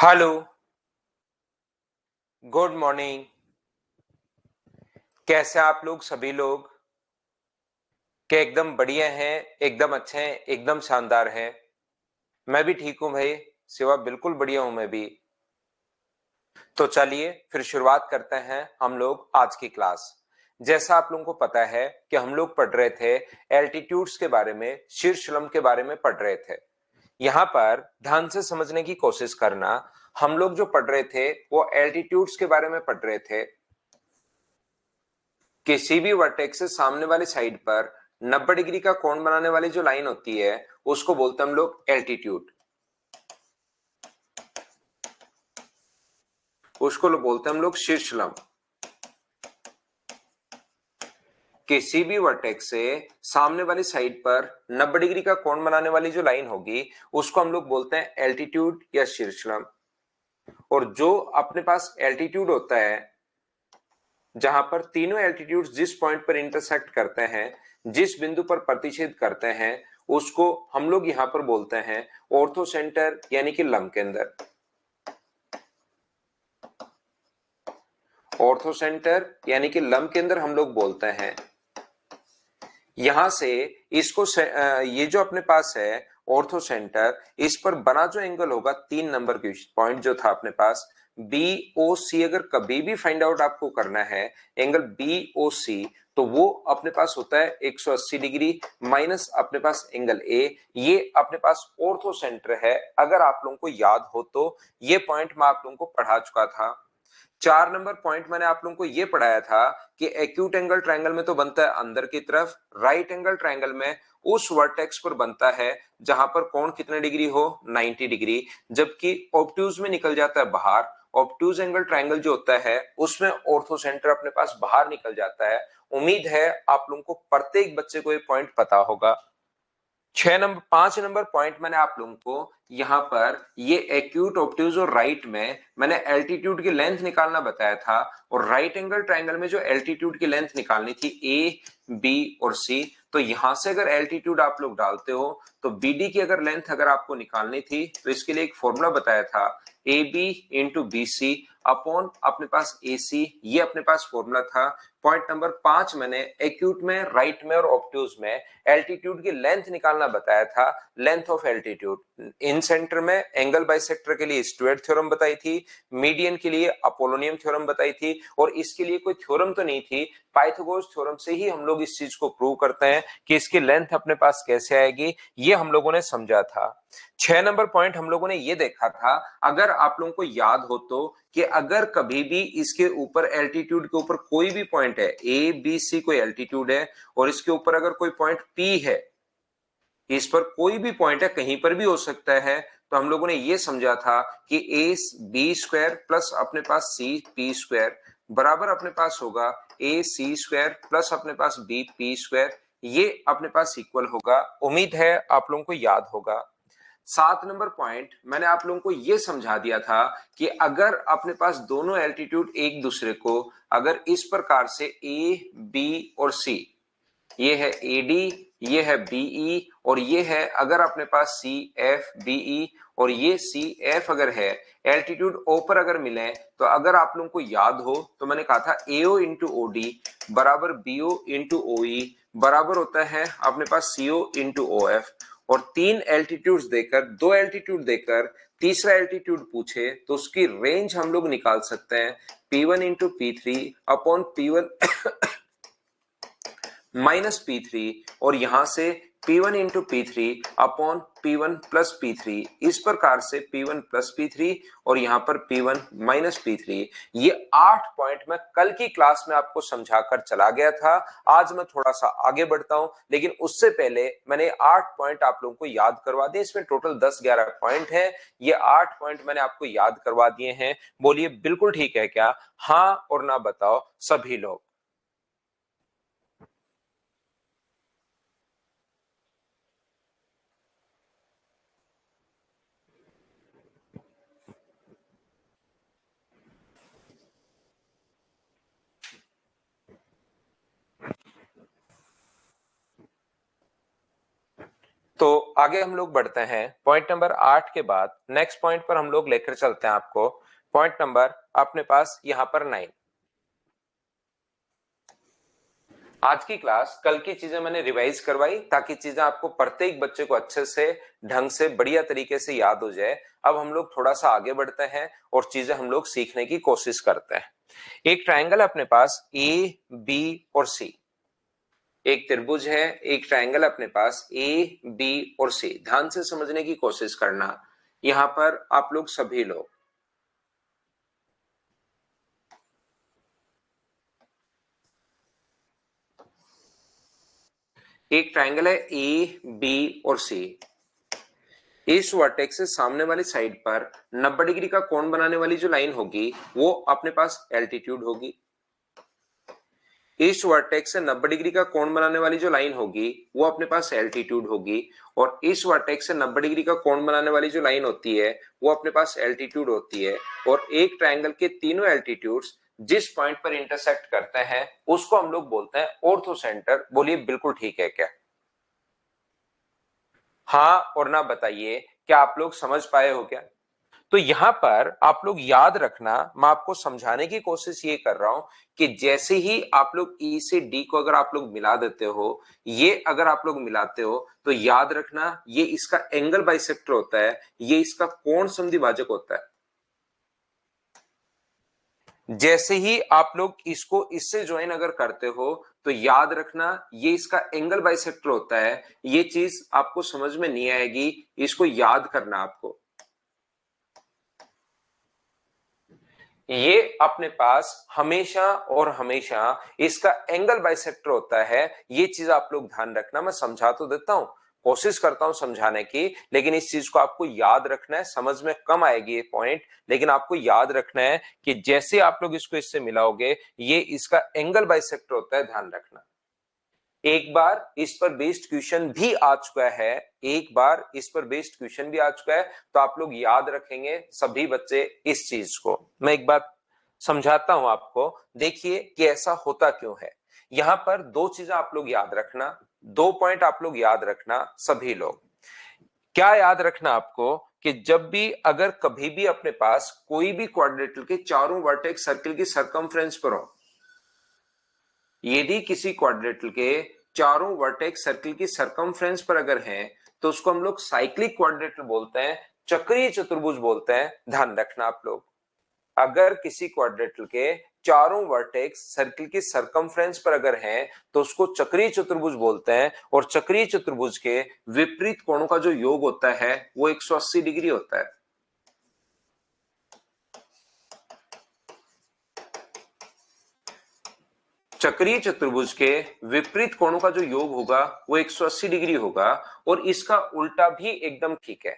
Hello, good morning. कैसे आप लोग सभी लोग? क्या एकदम बढ़िया हैं, एकदम अच्छे हैं, एकदम शानदार हैं? मैं भी ठीक हूं भाई, शिवा बिल्कुल बढ़िया हूं मैं भी। तो चलिए फिर शुरुआत करते हैं हम लोग आज की क्लास। जैसा आप लोगों को पता है कि हम लोग पढ़ रहे थे एल्टीट्यूड्स के बारे में, शीर्षलम के बारे में पढ़ रहे थे। यहाँ पर ध्यान से समझने की कोशिश करना। हम लोग जो पढ़ रहे थे वो एल्टीट्यूड्स के बारे में पढ़ रहे थे। किसी भी वर्टेक्स से सामने वाली साइड पर 90 डिग्री का कोण बनाने वाली जो लाइन होती है उसको बोलते हैं हम लोग एल्टीट्यूड। उसको बोलते हैं हम लोग शीर्षलंब। किसी भी वर्टेक्स से सामने वाली साइड पर 90 डिग्री का कोण बनाने वाली जो लाइन होगी उसको हम लोग बोलते हैं एल्टीट्यूड या शीर्षलंब। और जो अपने पास एल्टीट्यूड होता है, जहां पर तीनों एल्टीट्यूड जिस पॉइंट पर इंटरसेक्ट करते हैं, जिस बिंदु पर प्रतिच्छेद करते हैं, उसको हम लोग यहां पर बोलते हैं ऑर्थो सेंटर यानी कि लंब केंद्र। ऑर्थो सेंटर यानी कि लंब केंद्र हम लोग बोलते हैं। यहां से इसको ये जो अपने पास है ऑर्थो सेंटर, इस पर बना जो एंगल होगा 3 नंबर की पॉइंट जो था अपने पास बी ओ सी, अगर कभी भी फाइंड आउट आपको करना है एंगल बी ओ सी, तो वो अपने पास होता है 180 डिग्री माइनस अपने पास एंगल ए। ये अपने पास ऑर्थो सेंटर है। अगर आप लोगों को याद हो तो ये पॉइंट मैं आप लोगों को पढ़ा चुका था। 4 नंबर पॉइंट मैंने आप लोगों को यह पढ़ाया था कि एक्यूट एंगल ट्रायंगल में तो बनता है अंदर की तरफ, राइट एंगल ट्रायंगल में उस वर्टेक्स पर बनता है जहां पर कोण कितने डिग्री हो, 90 डिग्री, जबकि ऑब्ट्यूज में निकल जाता है बाहर। ऑब्ट्यूज एंगल ट्रायंगल जो होता है उसमें ऑर्थो सेंटर अपने पास बाहर निकल जाता है। उम्मीद है आप लोगों को प्रत्येक बच्चे को ये पॉइंट पता होगा। 5 नंबर पॉइंट मैंने आप लोगों को यहां पर ये एक्यूट, ऑब्ट्यूज और राइट में मैंने एल्टीट्यूड की लेंथ निकालना बताया था। और राइट एंगल ट्रायंगल में जो एल्टीट्यूड की लेंथ निकालनी थी ए, बी और सी, तो यहां से अगर एल्टीट्यूड आप लोग डालते हो तो बीडी की अगर लेंथ अगर आपको निकालनी थी तो इसके लिए एक फॉर्मूला बताया था, a b into b c upon अपने पास ए सी, ये अपने पास फॉर्मूला था। पॉइंट नंबर 5 मैंने एक्यूट में, राइट में और ऑब्ट्यूज में एल्टीट्यूड की लेंथ निकालना बताया था, length of altitude. In centre में एंगल बाइसेक्टर के लिए स्टुअर्ट थ्योरम बताई थी, मीडियन के लिए अपोलोनियम थ्योरम बताई थी, और इसके लिए कोई थ्योरम तो नहीं थी, पाइथागोरस थ्योरम से ही हम लोग इस चीज को प्रूव करते हैं कि इसकी लेंथ अपने पास कैसे आएगी, ये हम लोगों ने समझा था। 6 नंबर पॉइंट हम लोगों ने ये देखा था, अगर आप लोगों को याद हो तो, कि अगर कभी भी इसके ऊपर एल्टीट्यूड के ऊपर कोई भी पॉइंट है, ए बी सी कोई एल्टीट्यूड है, और इसके ऊपर अगर कोई पॉइंट पी है, इस पर कोई भी पॉइंट है, कहीं पर भी हो सकता है, तो हम लोगों ने ये समझा था कि ए बी स्क्वायर प्लस अपने पास सी पी स्क्वायर बराबर अपने पास होगा ए सी स्क्वायर प्लस अपने पास बी पी स्क्वायर, ये अपने पास इक्वल होगा। उम्मीद है आप लोगों को याद होगा। 7 नंबर पॉइंट मैंने आप लोगों को यह समझा दिया था कि अगर अपने पास दोनों एल्टीट्यूड एक दूसरे को अगर इस प्रकार से ए बी और सी, ये है एडी, ये है बीई, और ये है अगर अपने पास सी एफ बीई और ये सी एफ अगर है, एल्टीट्यूड ओ पर अगर मिले, तो अगर आप लोगों को याद हो तो मैंने कहा था एओ इंटू ओडी बराबर बीओ इंटू ओई बराबर होता है अपने पास सीओ इंटू ओ एफ। और 3 एल्टीट्यूड देकर, 2 एल्टीट्यूड देकर तीसरा एल्टीट्यूड पूछे तो उसकी रेंज हम लोग निकाल सकते हैं P1 into P3 upon P1 minus P3, और यहां से P1 into P3 upon P1 plus P3, इस प्रकार से P1 प्लस P3 और यहां पर P1 माइनस P3। ये 8 पॉइंट मैं कल की क्लास में आपको समझाकर चला गया था। आज मैं थोड़ा सा आगे बढ़ता हूं, लेकिन उससे पहले मैंने 8 पॉइंट आप लोगों को याद करवा दिए। इसमें टोटल 10-11 पॉइंट है, ये 8 पॉइंट मैंने आपको याद करवा दिए हैं। बोलिए बिल्कुल ठीक है क्या? हाँ और ना बताओ सभी लोग। तो आगे हम लोग बढ़ते हैं पॉइंट नंबर 8 के बाद नेक्स्ट पॉइंट पर हम लोग लेकर चलते हैं आपको पॉइंट नंबर अपने पास यहां पर 9। आज की क्लास कल की चीजें मैंने रिवाइज करवाई ताकि चीजें आपको प्रत्येक बच्चे को अच्छे से ढंग से बढ़िया तरीके से याद हो जाए। अब हम लोग थोड़ा सा आगे बढ़ते हैं और चीजें हम लोग सीखने की कोशिश करते हैं। एक ट्रायंगल अपने पास ए बी और सी, एक त्रिभुज है, एक ट्रायंगल अपने पास ए बी और सी। ध्यान से समझने की कोशिश करना यहां पर आप लोग सभी लोग। एक ट्रायंगल है ए बी और सी। इस वर्टेक्स से सामने वाली साइड पर 90 डिग्री का कोण बनाने वाली जो लाइन होगी वो अपने पास एल्टीट्यूड होगी। इस वर्टेक्स से 90 डिग्री का कोण बनाने वाली जो लाइन होगी वो अपने पास एल्टीट्यूड होगी। और इस वर्टेक्स से 90 डिग्री का कोण बनाने वाली जो लाइन होती है वो अपने पास एल्टीट्यूड होती है। और एक ट्रायंगल के तीनों एल्टीट्यूड्स जिस पॉइंट पर इंटरसेक्ट करते हैं उसको हम लोग बोलते हैं ऑर्थो सेंटर। बोलिए बिल्कुल ठीक है क्या? हाँ और ना बताइए, क्या आप लोग समझ पाए हो क्या? तो यहां पर आप लोग याद रखना, मैं आपको समझाने की कोशिश ये कर रहा हूं कि जैसे ही आप लोग ई से डी को अगर आप लोग मिला देते हो, ये अगर आप लोग मिलाते हो तो याद रखना ये इसका एंगल बाइसेक्टर होता है, ये इसका कोण समद्विभाजक होता है। जैसे ही आप लोग इसको इससे ज्वाइन अगर करते हो तो याद रखना ये इसका एंगल बाइसेक्टर होता है। ये चीज आपको समझ में नहीं आएगी, इसको याद करना आपको। ये अपने पास हमेशा और हमेशा इसका एंगल बाइसेक्टर होता है। ये चीज आप लोग ध्यान रखना। मैं समझा तो देता हूं, कोशिश करता हूं समझाने की, लेकिन इस चीज को आपको याद रखना है। समझ में कम आएगी ये पॉइंट, लेकिन आपको याद रखना है कि जैसे आप लोग इसको इससे मिलाओगे ये इसका एंगल बाइसेक्टर होता है, ध्यान रखना। एक बार इस पर बेस्ड क्वेश्चन भी आ चुका है, एक बार इस पर बेस्ड क्वेश्चन भी आ चुका है, तो आप लोग याद रखेंगे सभी बच्चे इस चीज को। मैं एक बार समझाता हूं आपको, देखिए कि ऐसा होता क्यों है। यहां पर दो चीजें आप लोग याद रखना, दो पॉइंट आप लोग याद रखना सभी लोग। क्या याद रखना आपको कि जब भी अगर कभी भी अपने पास कोई भी क्वाड्रेटिल के चारों वर्टेक्स सर्किल की सरकमफ्रेंस पर हो, यदि किसी क्वाड्रेटिल के चारों वर्टेक्स सर्किल की सरकमफ्रेंस पर अगर हैं तो उसको हम लोग साइक्लिक क्वाड्रेटिल बोलते हैं, चक्रीय चतुर्भुज बोलते हैं। ध्यान रखना आप लोग, अगर किसी क्वाड्रेटिल के चारों वर्टेक्स सर्किल की सरकमफ्रेंस पर अगर हैं तो उसको चक्रीय चतुर्भुज बोलते हैं। और चक्रीय चतुर्भुज के विपरीत कोणों का जो योग होता है वो 180 डिग्री होता है। चक्रीय चतुर्भुज के विपरीत कोणों का जो योग होगा वो 180 डिग्री होगा। और इसका उल्टा भी एकदम ठीक है,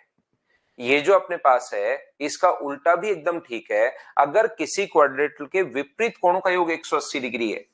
ये जो अपने पास है इसका उल्टा भी एकदम ठीक है। अगर किसी क्वाड्रेटिल के विपरीत कोणों का योग 180 डिग्री है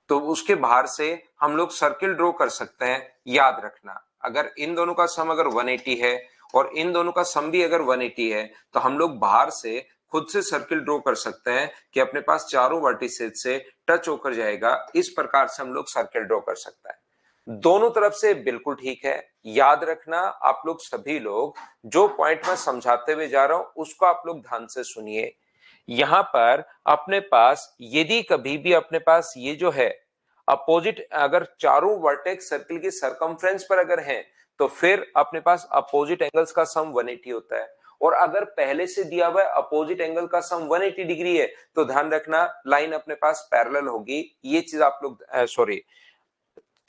तो उसके बाहर से हम लोग सर्किल ड्रॉ कर सकते हैं। याद रखना, अगर इन दोनों का सम अगर 180 है और इन दोनों का सम भी अगर 180 है तो हम लोग बाहर से खुद से सर्किल ड्रॉ कर सकते हैं कि अपने पास चारों वर्टिसेज से टच होकर जाएगा। इस प्रकार से हम लोग सर्किल ड्रॉ कर सकते हैं। दोनों तरफ से बिल्कुल ठीक है। याद रखना आप लोग सभी लोग, जो पॉइंट मैं समझाते हुए जा रहा हूं उसको आप लोग ध्यान से सुनिए। यहां पर अपने पास यदि कभी भी अपने पास ये जो है अपोजिट, अगर चारों वर्टेक्स सर्किल की सरकमफ्रेंस पर अगर हैं तो फिर अपने पास अपोजिट एंगल्स का सम 180 होता है। और अगर पहले से दिया हुआ अपोजिट एंगल का सम 180 डिग्री है तो ध्यान रखना लाइन अपने पास पैरेलल होगी। ये चीज आप लोग सॉरी,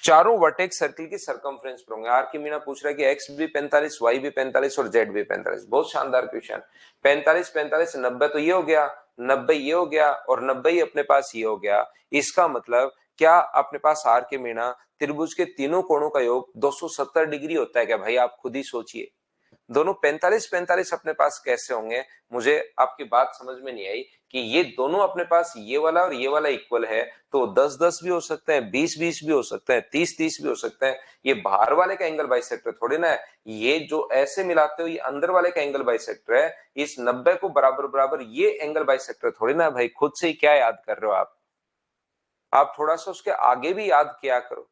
चारों वर्टेक्स सर्किल की सरकमफ्रेंस पर होंगे। आर की मीना पूछ रहा है कि एक्स भी 45, वाई भी 45 और जेड भी 45। बहुत शानदार क्वेश्चन। 45 45 90 तो ये हो गया, 90 ये हो गया और 90 ही अपने पास ये हो गया। इसका मतलब क्या अपने पास आर के मीना त्रिभुज के तीनों कोणों का योग 270 डिग्री होता है क्या? भाई आप खुद ही सोचिए, दोनों 45 45 अपने पास कैसे होंगे? मुझे आपकी बात समझ में नहीं आई कि ये दोनों अपने पास ये वाला और ये वाला इक्वल है तो 10 10 भी हो सकते हैं, 20 20 भी हो सकते हैं, 30 30 भी हो सकते हैं। ये बाहर वाले का एंगल बाइसेक्टर थोड़ी ना है, ये जो ऐसे मिलाते हो ये अंदर वाले का एंगल बाइसेक्टर है। इस 90 को बराबर बराबर ये एंगल बाइसेक्टर थोड़ी ना है। भाई खुद से ही क्या याद कर रहे हो आप थोड़ा सा उसके आगे भी याद किया करो।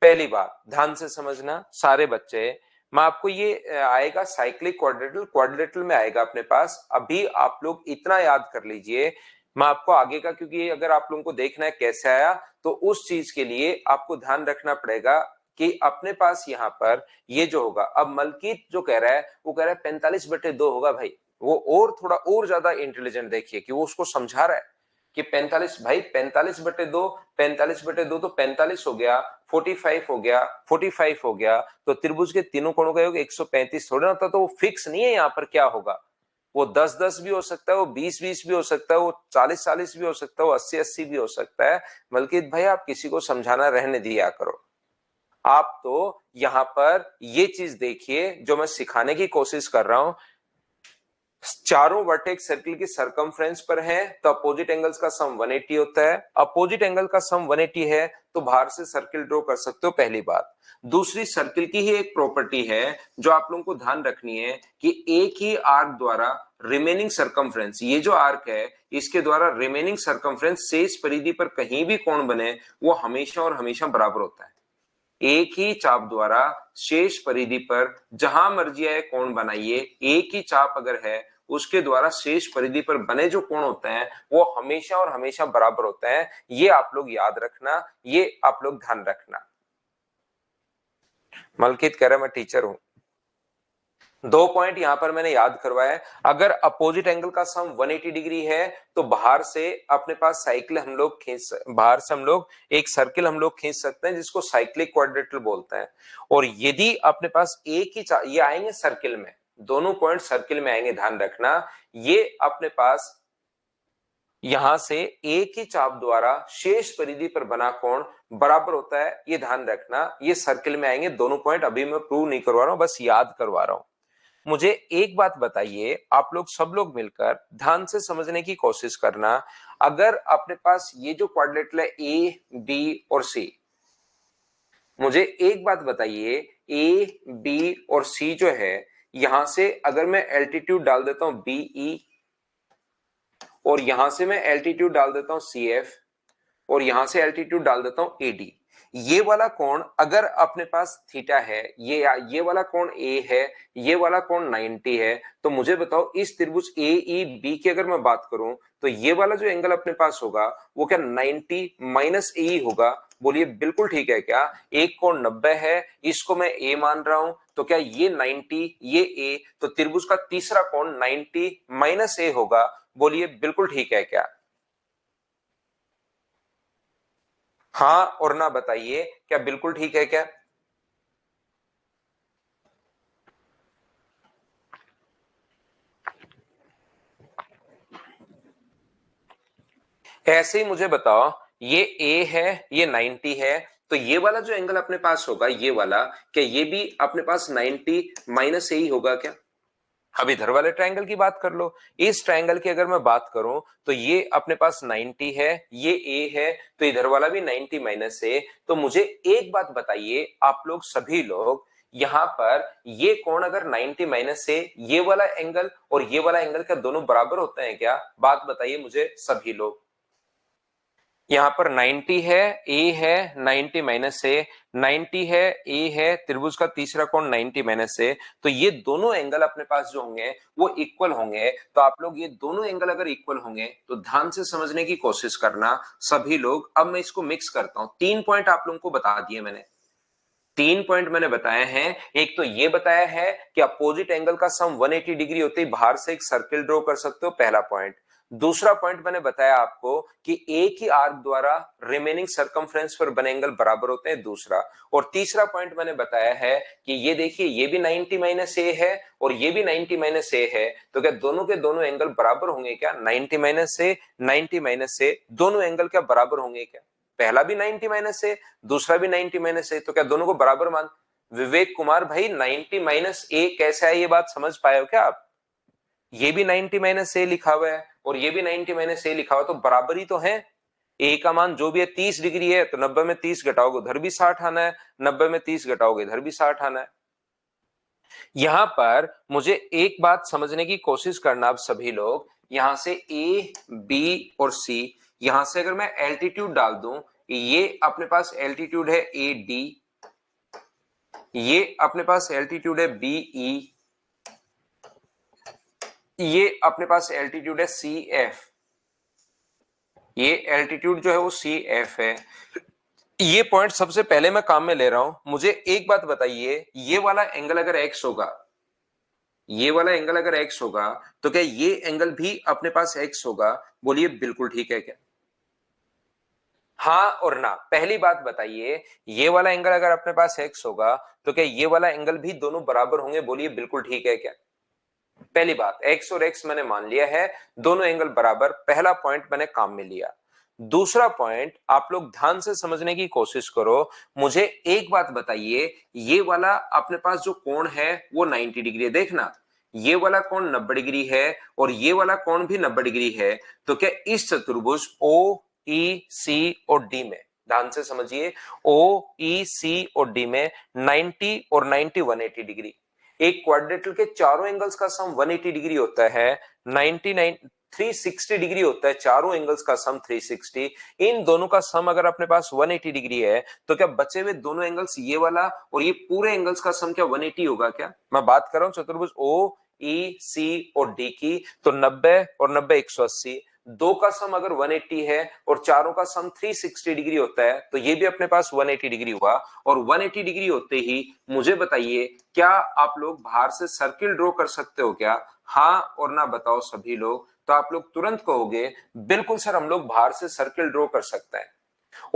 पहली बात ध्यान से समझना सारे बच्चे, मैं आपको ये आएगा साइक्लिक क्वाड्रेटल, क्वाड्रेटल में आएगा अपने पास। अभी आप लोग इतना याद कर लीजिए, मैं आपको आगे का, क्योंकि अगर आप लोगों को देखना है कैसे आया, तो उस चीज के लिए आपको ध्यान रखना पड़ेगा कि अपने पास यहाँ पर ये जो होगा, अब मलकीत जो कह रहा है वो कह रहा है 45/2 होगा भाई। वो और थोड़ा और ज्यादा इंटेलिजेंट देखिए कि वो उसको समझा रहा है कि 45, भाई 45/2, 45/2 तो 45 हो गया, 45 हो गया, 45 हो गया, तो त्रिभुज के तीनों कोणों का योग 135 थोड़ा ना होता, तो वो फिक्स नहीं है यहाँ पर क्या होगा। वो 10-10 भी हो सकता है, वो 20-20 भी हो सकता है, वो 40-40 भी हो सकता है, वो 80-80 भी हो सकता है। मलकीत भाई आप किसी को समझाना रहने दिया करो। आप तो यहां पर ये चीज देखिए जो मैं सिखाने की कोशिश कर रहा हूं, चारों वर्टेक्स सर्किल की सरकमफ्रेंस पर हैं, तो अपोजिट एंगल्स का सम 180 होता है। अपोजिट एंगल का सम 180 है तो बाहर से सर्किल ड्रॉ कर सकते हो, पहली बात। दूसरी, सर्किल की ही एक प्रॉपर्टी है जो आप लोगों को ध्यान रखनी है कि एक ही आर्क द्वारा रिमेनिंग सरकमफ्रेंस, ये जो आर्क है इसके द्वारा रिमेनिंग सरकमफ्रेंस शेष परिधि पर कहीं भी कोण बने वो हमेशा और हमेशा बराबर होता है। एक ही चाप द्वारा शेष परिधि पर जहां मर्जी आए कोण बनाइए, एक ही चाप अगर है उसके द्वारा शेष परिधि पर बने जो कोण होते हैं वो हमेशा और हमेशा बराबर होते हैं। ये आप लोग याद रखना, ये आप लोग ध्यान रखना। मलकित कह रहा मैं टीचर हूं। 2 पॉइंट यहां पर मैंने याद करवाया है। अगर अपोजिट एंगल का सम 180 डिग्री है तो बाहर से अपने पास साइकिल हम लोग बाहर से हम लोग एक सर्किल हम लोग खींच सकते हैं जिसको साइक्लिक क्वाड्रेटल बोलते हैं। और यदि अपने पास एक ही ये आएंगे सर्किल में, दोनों पॉइंट सर्किल में आएंगे, ध्यान रखना। ये अपने पास यहां से एक ही चाप द्वारा शेष परिधि पर बना कोण बराबर होता है, ये ध्यान रखना। ये सर्किल में आएंगे दोनों पॉइंट, अभी मैं प्रूव नहीं करवा रहा हूं, बस याद करवा रहा हूं। मुझे एक बात बताइए, आप लोग सब लोग मिलकर ध्यान से समझने की कोशिश करना। अगर अपने पास ये जो क्वाड्रेटल है ए बी और सी, मुझे एक बात बताइए, ए बी और सी जो है यहां से अगर मैं एल्टीट्यूड डाल देता हूं बीई और यहां से मैं एल्टीट्यूड डाल देता हूं सी एफ और यहां से एल्टीट्यूड डाल देता हूं एडी, ये वाला कोण अगर अपने पास थीटा है, ये वाला कोण ए है, ये वाला कोण 90 है, तो मुझे बताओ इस त्रिभुज ए ई बी की अगर मैं बात करूं तो ये वाला जो एंगल अपने पास होगा वो क्या 90 माइनस ए होगा। बोलिए बिल्कुल ठीक है क्या। एक कोण 90 है, इसको मैं ए मान रहा हूं, तो क्या ये 90 ये ए, तो त्रिभुज का तीसरा कोण 90 माइनस ए होगा। बोलिए बिल्कुल ठीक है क्या। हाँ और ना बताइए क्या बिल्कुल ठीक है क्या। ऐसे ही मुझे बताओ, ये ए है, ये 90 है, तो ये वाला जो एंगल अपने पास होगा ये वाला, क्या ये भी अपने पास 90 माइनस ए ही होगा क्या। अब इधर वाले ट्रायंगल की बात कर लो। इस ट्रायंगल की अगर मैं बात करूं तो ये अपने पास 90 है, ये ए है, तो इधर वाला भी 90 माइनस ए। तो मुझे एक बात बताइए आप लोग सभी लोग, यहां पर ये कोण अगर 90 माइनस ए, ये वाला एंगल और ये वाला एंगल क्या दोनों बराबर होते हैं क्या। बात बताइए मुझे सभी लोग। यहाँ पर 90 है, ए है, 90 माइनस ए, 90 है, ए है, त्रिभुज का तीसरा कोण 90 माइनस ए, तो ये दोनों एंगल अपने पास जो होंगे वो इक्वल होंगे। तो आप लोग ये दोनों एंगल अगर इक्वल होंगे तो ध्यान से समझने की कोशिश करना सभी लोग। अब मैं इसको मिक्स करता हूं। 3 पॉइंट आप लोगों को बता दिए मैंने, 3 पॉइंट मैंने बताए हैं। एक तो ये बताया है कि अपोजिट एंगल का सम 180 डिग्री होते ही बाहर से एक सर्किल ड्रॉ कर सकते हो, पहला पॉइंट। दूसरा पॉइंट मैंने बताया आपको कि एक ही आर्क द्वारा रिमेनिंग सरकमफ्रेंस पर बने एंगल बराबर होते हैं, दूसरा। और तीसरा पॉइंट मैंने बताया है कि ये देखिए ये भी 90 माइनस ए है और ये भी 90 माइनस ए है, तो क्या दोनों के दोनों एंगल बराबर होंगे क्या। 90 माइनस ए, 90 माइनस ए, दोनों एंगल क्या बराबर होंगे क्या। पहला भी 90 माइनस है, दूसरा भी 90 माइनस है, तो क्या दोनों को बराबर मान। विवेक कुमार भाई 90 माइनस ए कैसे है, ये बात समझ पाए हो क्या आप। ये भी 90 माइनस ए लिखा हुआ है और ये भी 90 माइनस ए लिखा हुआ, तो बराबर ही तो है। ए का मान जो भी है 30 डिग्री है, तो 90 में 30 घटाओगे उधर भी 60 आना है, 90 में 30 घटाओगे इधर भी 60 आना है। यहां पर मुझे एक बात समझने की कोशिश करना आप सभी लोग, यहां से ए बी और सी, यहां से अगर मैं एल्टीट्यूड डाल दूं, ये अपने पास एल्टीट्यूड है ए डी, ये अपने पास एल्टीट्यूड है बीई, ये अपने पास एल्टीट्यूड है सी एफ, ये एल्टीट्यूड जो है वो सी एफ है। ये पॉइंट सबसे पहले मैं काम में ले रहा हूं। मुझे एक बात बताइए, ये वाला एंगल अगर एक्स होगा, ये वाला एंगल अगर एक्स होगा, तो क्या ये एंगल भी अपने पास एक्स होगा? बोलिए बिल्कुल ठीक है क्या? हाँ और ना। पहली बात बताइए, ये वाला एंगल अगर अपने पास एक्स होगा, तो क्या ये वाला एंगल भी दोनों बराबर होंगे? बोलिए बिल्कुल ठीक है क्या? पहली बात, एक्स और एक्स मैंने मान लिया है, दोनों एंगल बराबर, पहला पॉइंट मैंने काम में लिया। दूसरा पॉइंट आप लोग ध्यान से समझने की कोशिश करो। मुझे एक बात बताइए, ये वाला अपने पास जो कोण है वो 90 डिग्री है, देखना ये वाला कोण 90 डिग्री है और ये वाला कोण भी 90 डिग्री है। तो क्या इस चतुर्भुज ओ ई सी और डी में, ध्यान से समझिए, ओ ई सी और डी में 90 और 90 180 डिग्री, एक क्वाड्रेटिल के चारों एंगल्स का सम 180 डिग्री होता है, 99 360 डिग्री होता है, चारों एंगल्स का सम 360। इन दोनों का सम अगर अपने पास 180 डिग्री है, तो क्या बचे हुए दोनों एंगल्स ये वाला और ये पूरे एंगल्स का सम क्या 180 होगा क्या? मैं बात कर रहा हूं चतुर्भुज ओ ई सी और डी की, तो 90 और 90 180, दो का सम अगर 180 है और चारों का सम 360 डिग्री होता है, तो ये भी अपने पास 180 डिग्री हुआ। और 180 डिग्री होते ही मुझे बताइए, क्या आप लोग बाहर से सर्किल ड्रॉ कर सकते हो क्या? हाँ और ना बताओ सभी लोग, तो आप लोग तुरंत कहोगे बिल्कुल सर, हम लोग बाहर से सर्किल ड्रॉ कर सकते हैं।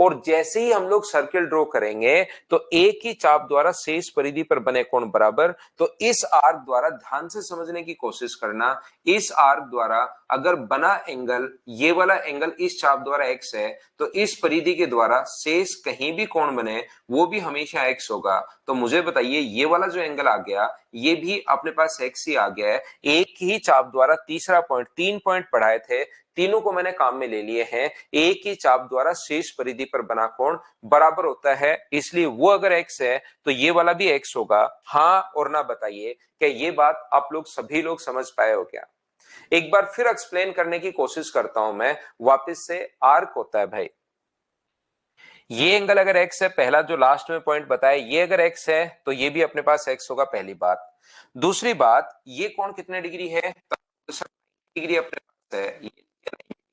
और जैसे ही हम लोग सर्किल ड्रॉ करेंगे, तो एक ही चाप द्वारा शेष परिधि पर बने कोण बराबर। तो इस आर्क द्वारा, ध्यान से समझने की कोशिश करना, इस आर्क द्वारा अगर बना एंगल, ये वाला एंगल इस चाप द्वारा एक्स है, तो इस परिधि के द्वारा शेष कहीं भी कोण बने वो भी हमेशा एक्स होगा। तो मुझे बताइए, ये वाला जो एंगल आ गया, ये भी अपने पास एक्स ही आ गया है। एक ही चाप द्वारा, तीसरा पॉइंट, 3 पॉइंट पढ़ाए थे, तीनों को मैंने काम में ले लिए हैं। एक ही चाप द्वारा शेष परिधि पर बना कोण बराबर होता है, इसलिए वो अगर एक्स है तो ये वाला भी एक्स होगा। हाँ और ना बताइए, क्या ये बात आप लोग सभी लोग समझ पाए हो क्या? एक बार फिर एक्सप्लेन करने की कोशिश करता हूं मैं वापस से। आर्क होता है भाई, ये एंगल अगर एक्स है, पहला जो लास्ट में पॉइंट बताया, ये अगर एक्स है तो ये भी अपने पास एक्स होगा, पहली बात। दूसरी बात, ये कोण कितने डिग्री है? डिग्री अपने पास है, ये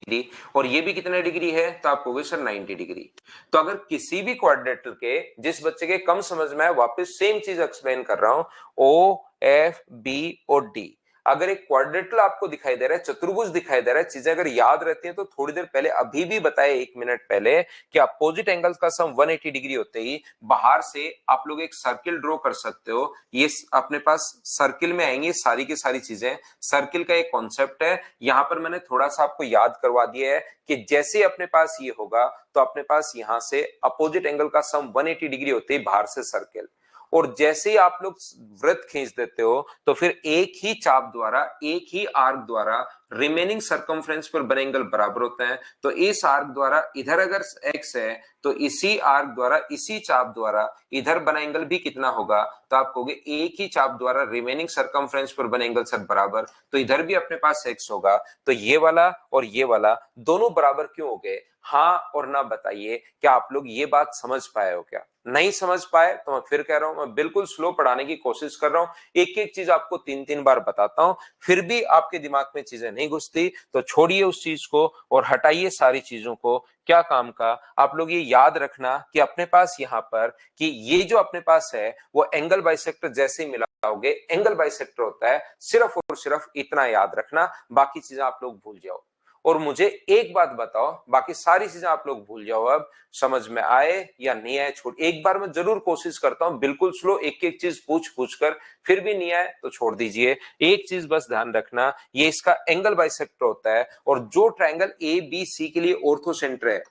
डिग्री, और ये भी कितने डिग्री है? तो आप कहोगे सर 90 डिग्री। तो अगर किसी भी क्वाड्रेटिल के, जिस बच्चे के कम समझ में आए, वापस सेम चीज एक्सप्लेन कर रहा हूं, ओ एफ बी और डी, अगर एक क्वाड्रेटिल आपको दिखाई दे रहा है, चतुर्भुज दिखाई दे रहा है, चीजें अगर याद रहती हैं तो थोड़ी देर पहले अभी भी बताए, 1 मिनट पहले, कि अपोजिट एंगल्स का सम 180 डिग्री होते ही बाहर से आप लोग एक सर्किल ड्रॉ कर सकते हो। ये अपने पास सर्किल में आएंगे सारी की सारी चीजें, सर्किल का एक कॉन्सेप्ट है। यहां पर मैंने थोड़ा सा आपको याद करवा दिया है कि जैसे अपने पास ये होगा, तो अपने पास यहां से अपोजिट एंगल का सम 180 डिग्री होते ही बाहर से सर्किल, और जैसे ही आप लोग वृत्त खींच देते हो, तो फिर एक ही चाप द्वारा, एक ही आर्क द्वारा रिमेनिंग सरकमफ्रेंस पर बने एंगल बराबर होते हैं। तो इस आर्क द्वारा इधर अगर एक्स है, तो इसी आर्क द्वारा, इसी चाप द्वारा इधर बना एंगल भी कितना होगा? तो आप कहोगे एक ही चाप द्वारा रिमेनिंग सरकमफ्रेंस पर बने एंगल सर बराबर, तो इधर भी अपने पास एक्स होगा। तो ये वाला और ये वाला दोनों बराबर क्यों हो गए? हाँ और ना बताइए, क्या आप लोग ये बात समझ पाए हो क्या? नहीं समझ पाए तो मैं फिर कह रहा हूं, मैं बिल्कुल स्लो पढ़ाने की कोशिश कर रहा हूं, एक एक चीज आपको 3 3 बार बताता हूं, फिर भी आपके दिमाग में चीजें नहीं घुसती, तो छोड़िए उस चीज को और हटाइए सारी चीजों को। क्या काम का, आप लोग ये याद रखना कि अपने पास यहाँ पर, कि ये जो अपने पास है वो एंगल बाइसेक्टर जैसे ही मिलाओगे, एंगल बाइसेक्टर होता है, सिर्फ और सिर्फ इतना याद रखना, बाकी चीजें आप लोग भूल जाओ। और मुझे एक बात बताओ, बाकी सारी चीजें आप लोग भूल जाओ, अब समझ में आए या नहीं आए छोड़, एक बार मैं जरूर कोशिश करता हूं बिल्कुल स्लो, एक एक चीज पूछ पूछ कर, फिर भी नहीं आए तो छोड़ दीजिए। एक चीज बस ध्यान रखना, ये इसका एंगल बाइसेक्टर होता है, और जो ट्रायंगल ए बी सी के लिए ऑर्थोसेंटर है,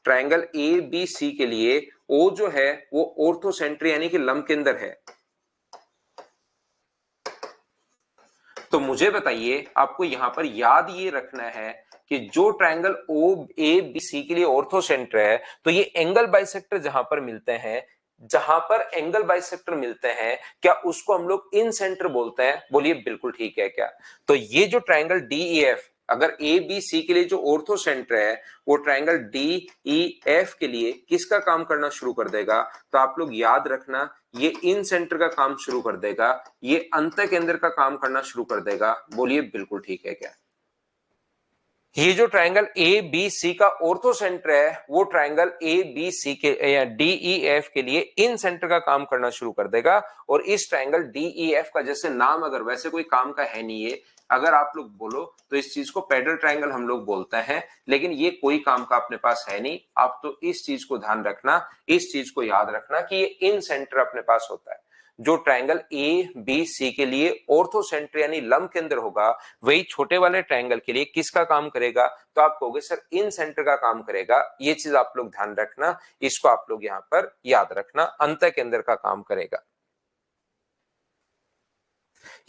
ट्रायंगल ए बी सी के लिए ओ जो है वो ऑर्थोसेंटर यानी कि लंब केंद्र है। तो मुझे बताइए, आपको यहां पर याद ये रखना है कि जो ट्रायंगल ओ ए बी सी के लिए ऑर्थोसेंटर है, तो ये एंगल बाइसेक्टर जहां पर मिलते हैं, जहां पर एंगल बाइसेक्टर मिलते हैं, क्या उसको हम लोग इन सेंटर बोलते हैं? बोलिए बिल्कुल ठीक है क्या? तो ये जो ट्रायंगल डी ई एफ, अगर ए बी सी के लिए जो ऑर्थो सेंटर है वो ट्रायंगल डी ई एफ के लिए किसका काम करना शुरू कर देगा, तो आप लोग याद रखना ये इन सेंटर का काम शुरू कर देगा, ये अंत केंद्र का काम करना शुरू कर देगा। बोलिए बिल्कुल ठीक है क्या? ये जो ट्रायंगल ए बी सी का ऑर्थो सेंटर है वो ट्रायंगल ए बी सी के या डी ई एफ के लिए इन सेंटर का काम करना शुरू कर देगा। और इस ट्रायंगल डी ई एफ का जैसे नाम अगर वैसे कोई काम का है नहीं है, अगर आप लोग बोलो तो इस चीज को पैडल ट्रायंगल हम लोग बोलते हैं, लेकिन ये कोई काम का अपने पास है नहीं। आप तो इस चीज को ध्यान रखना, इस चीज को याद रखना कि ये इन सेंटर अपने पास होता है। जो ट्रायंगल ए बी सी के लिए ऑर्थो सेंटर यानी लंब केंद्र होगा, वही छोटे वाले ट्रायंगल के लिए किसका काम करेगा, तो आप कहोगे सर इन सेंटर का काम करेगा। ये चीज आप लोग ध्यान रखना, इसको आप लोग यहां पर याद रखना, अंत केंद्र का काम करेगा।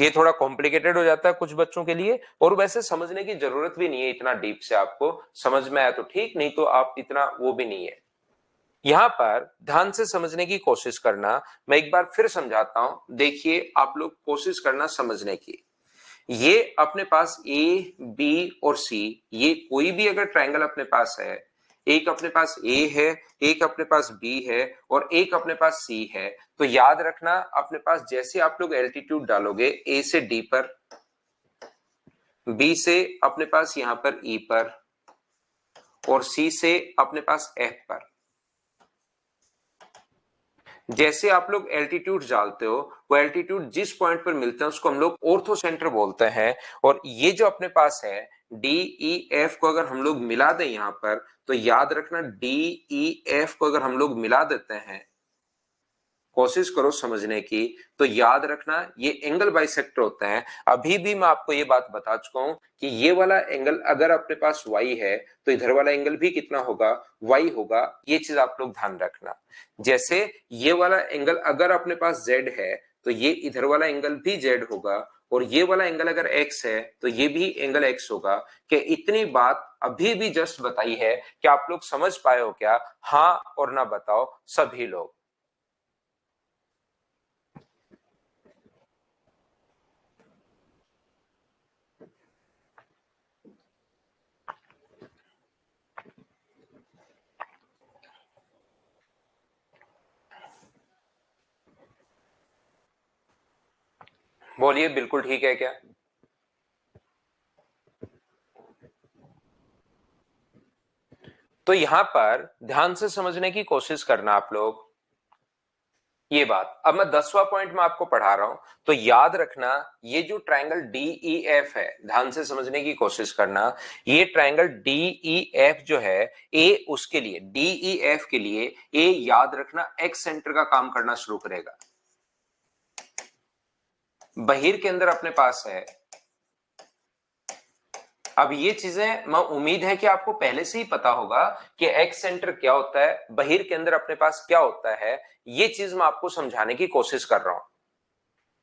ये थोड़ा कॉम्प्लिकेटेड हो जाता है कुछ बच्चों के लिए, और वैसे समझने की जरूरत भी नहीं है इतना डीप से, आपको समझ में आया तो ठीक, नहीं तो आप इतना वो भी नहीं है। यहां पर ध्यान से समझने की कोशिश करना, मैं एक बार फिर समझाता हूं, देखिए आप लोग कोशिश करना समझने की। ये अपने पास ए बी और सी, ये कोई भी अगर ट्रायंगल अपने पास है, एक अपने पास ए है, एक अपने पास बी है और एक अपने पास सी है, तो याद रखना अपने पास जैसे आप लोग एल्टीट्यूड डालोगे ए से डी पर, बी से अपने पास यहां पर ई पर और सी से अपने पास एफ पर, जैसे आप लोग एल्टीट्यूड डालते हो वो एल्टीट्यूड जिस पॉइंट पर मिलते हैं उसको हम लोग ऑर्थो सेंटर बोलते हैं। और ये जो अपने पास है डी ई एफ को अगर हम लोग मिला दें यहां पर, तो याद रखना डी ई एफ को अगर हम लोग मिला देते हैं, कोशिश करो समझने की, तो याद रखना ये एंगल बाइसेक्टर होता है। अभी भी मैं आपको ये बात बता चुका हूं कि ये वाला एंगल अगर अपने पास y है तो इधर वाला एंगल भी कितना होगा, y होगा। ये चीज आप लोग ध्यान रखना। जैसे ये वाला एंगल अगर अपने पास z है तो ये इधर वाला एंगल भी z होगा, और ये वाला एंगल अगर x है तो ये भी एंगल x होगा। कि इतनी बात अभी भी जस्ट बताई है कि आप लोग समझ पाए हो क्या? हाँ और ना बताओ सभी लोग। बोलिए बिल्कुल ठीक है क्या? तो यहां पर ध्यान से समझने की कोशिश करना आप लोग ये बात। अब मैं 10वां पॉइंट में आपको पढ़ा रहा हूं, तो याद रखना ये जो ट्रायंगल डी ई एफ है, ध्यान से समझने की कोशिश करना। ये ट्रायंगल डी ई एफ जो है, ए उसके लिए डी ई एफ के लिए ए याद रखना एक्स सेंटर का काम करना शुरू करेगा। बहिर के अंदर अपने पास है। अब ये चीजें मैं उम्मीद है कि आपको पहले से ही पता होगा कि एक्स सेंटर क्या होता है, बहिर के अंदर अपने पास क्या होता है। ये चीज मैं आपको समझाने की कोशिश कर रहा हूं।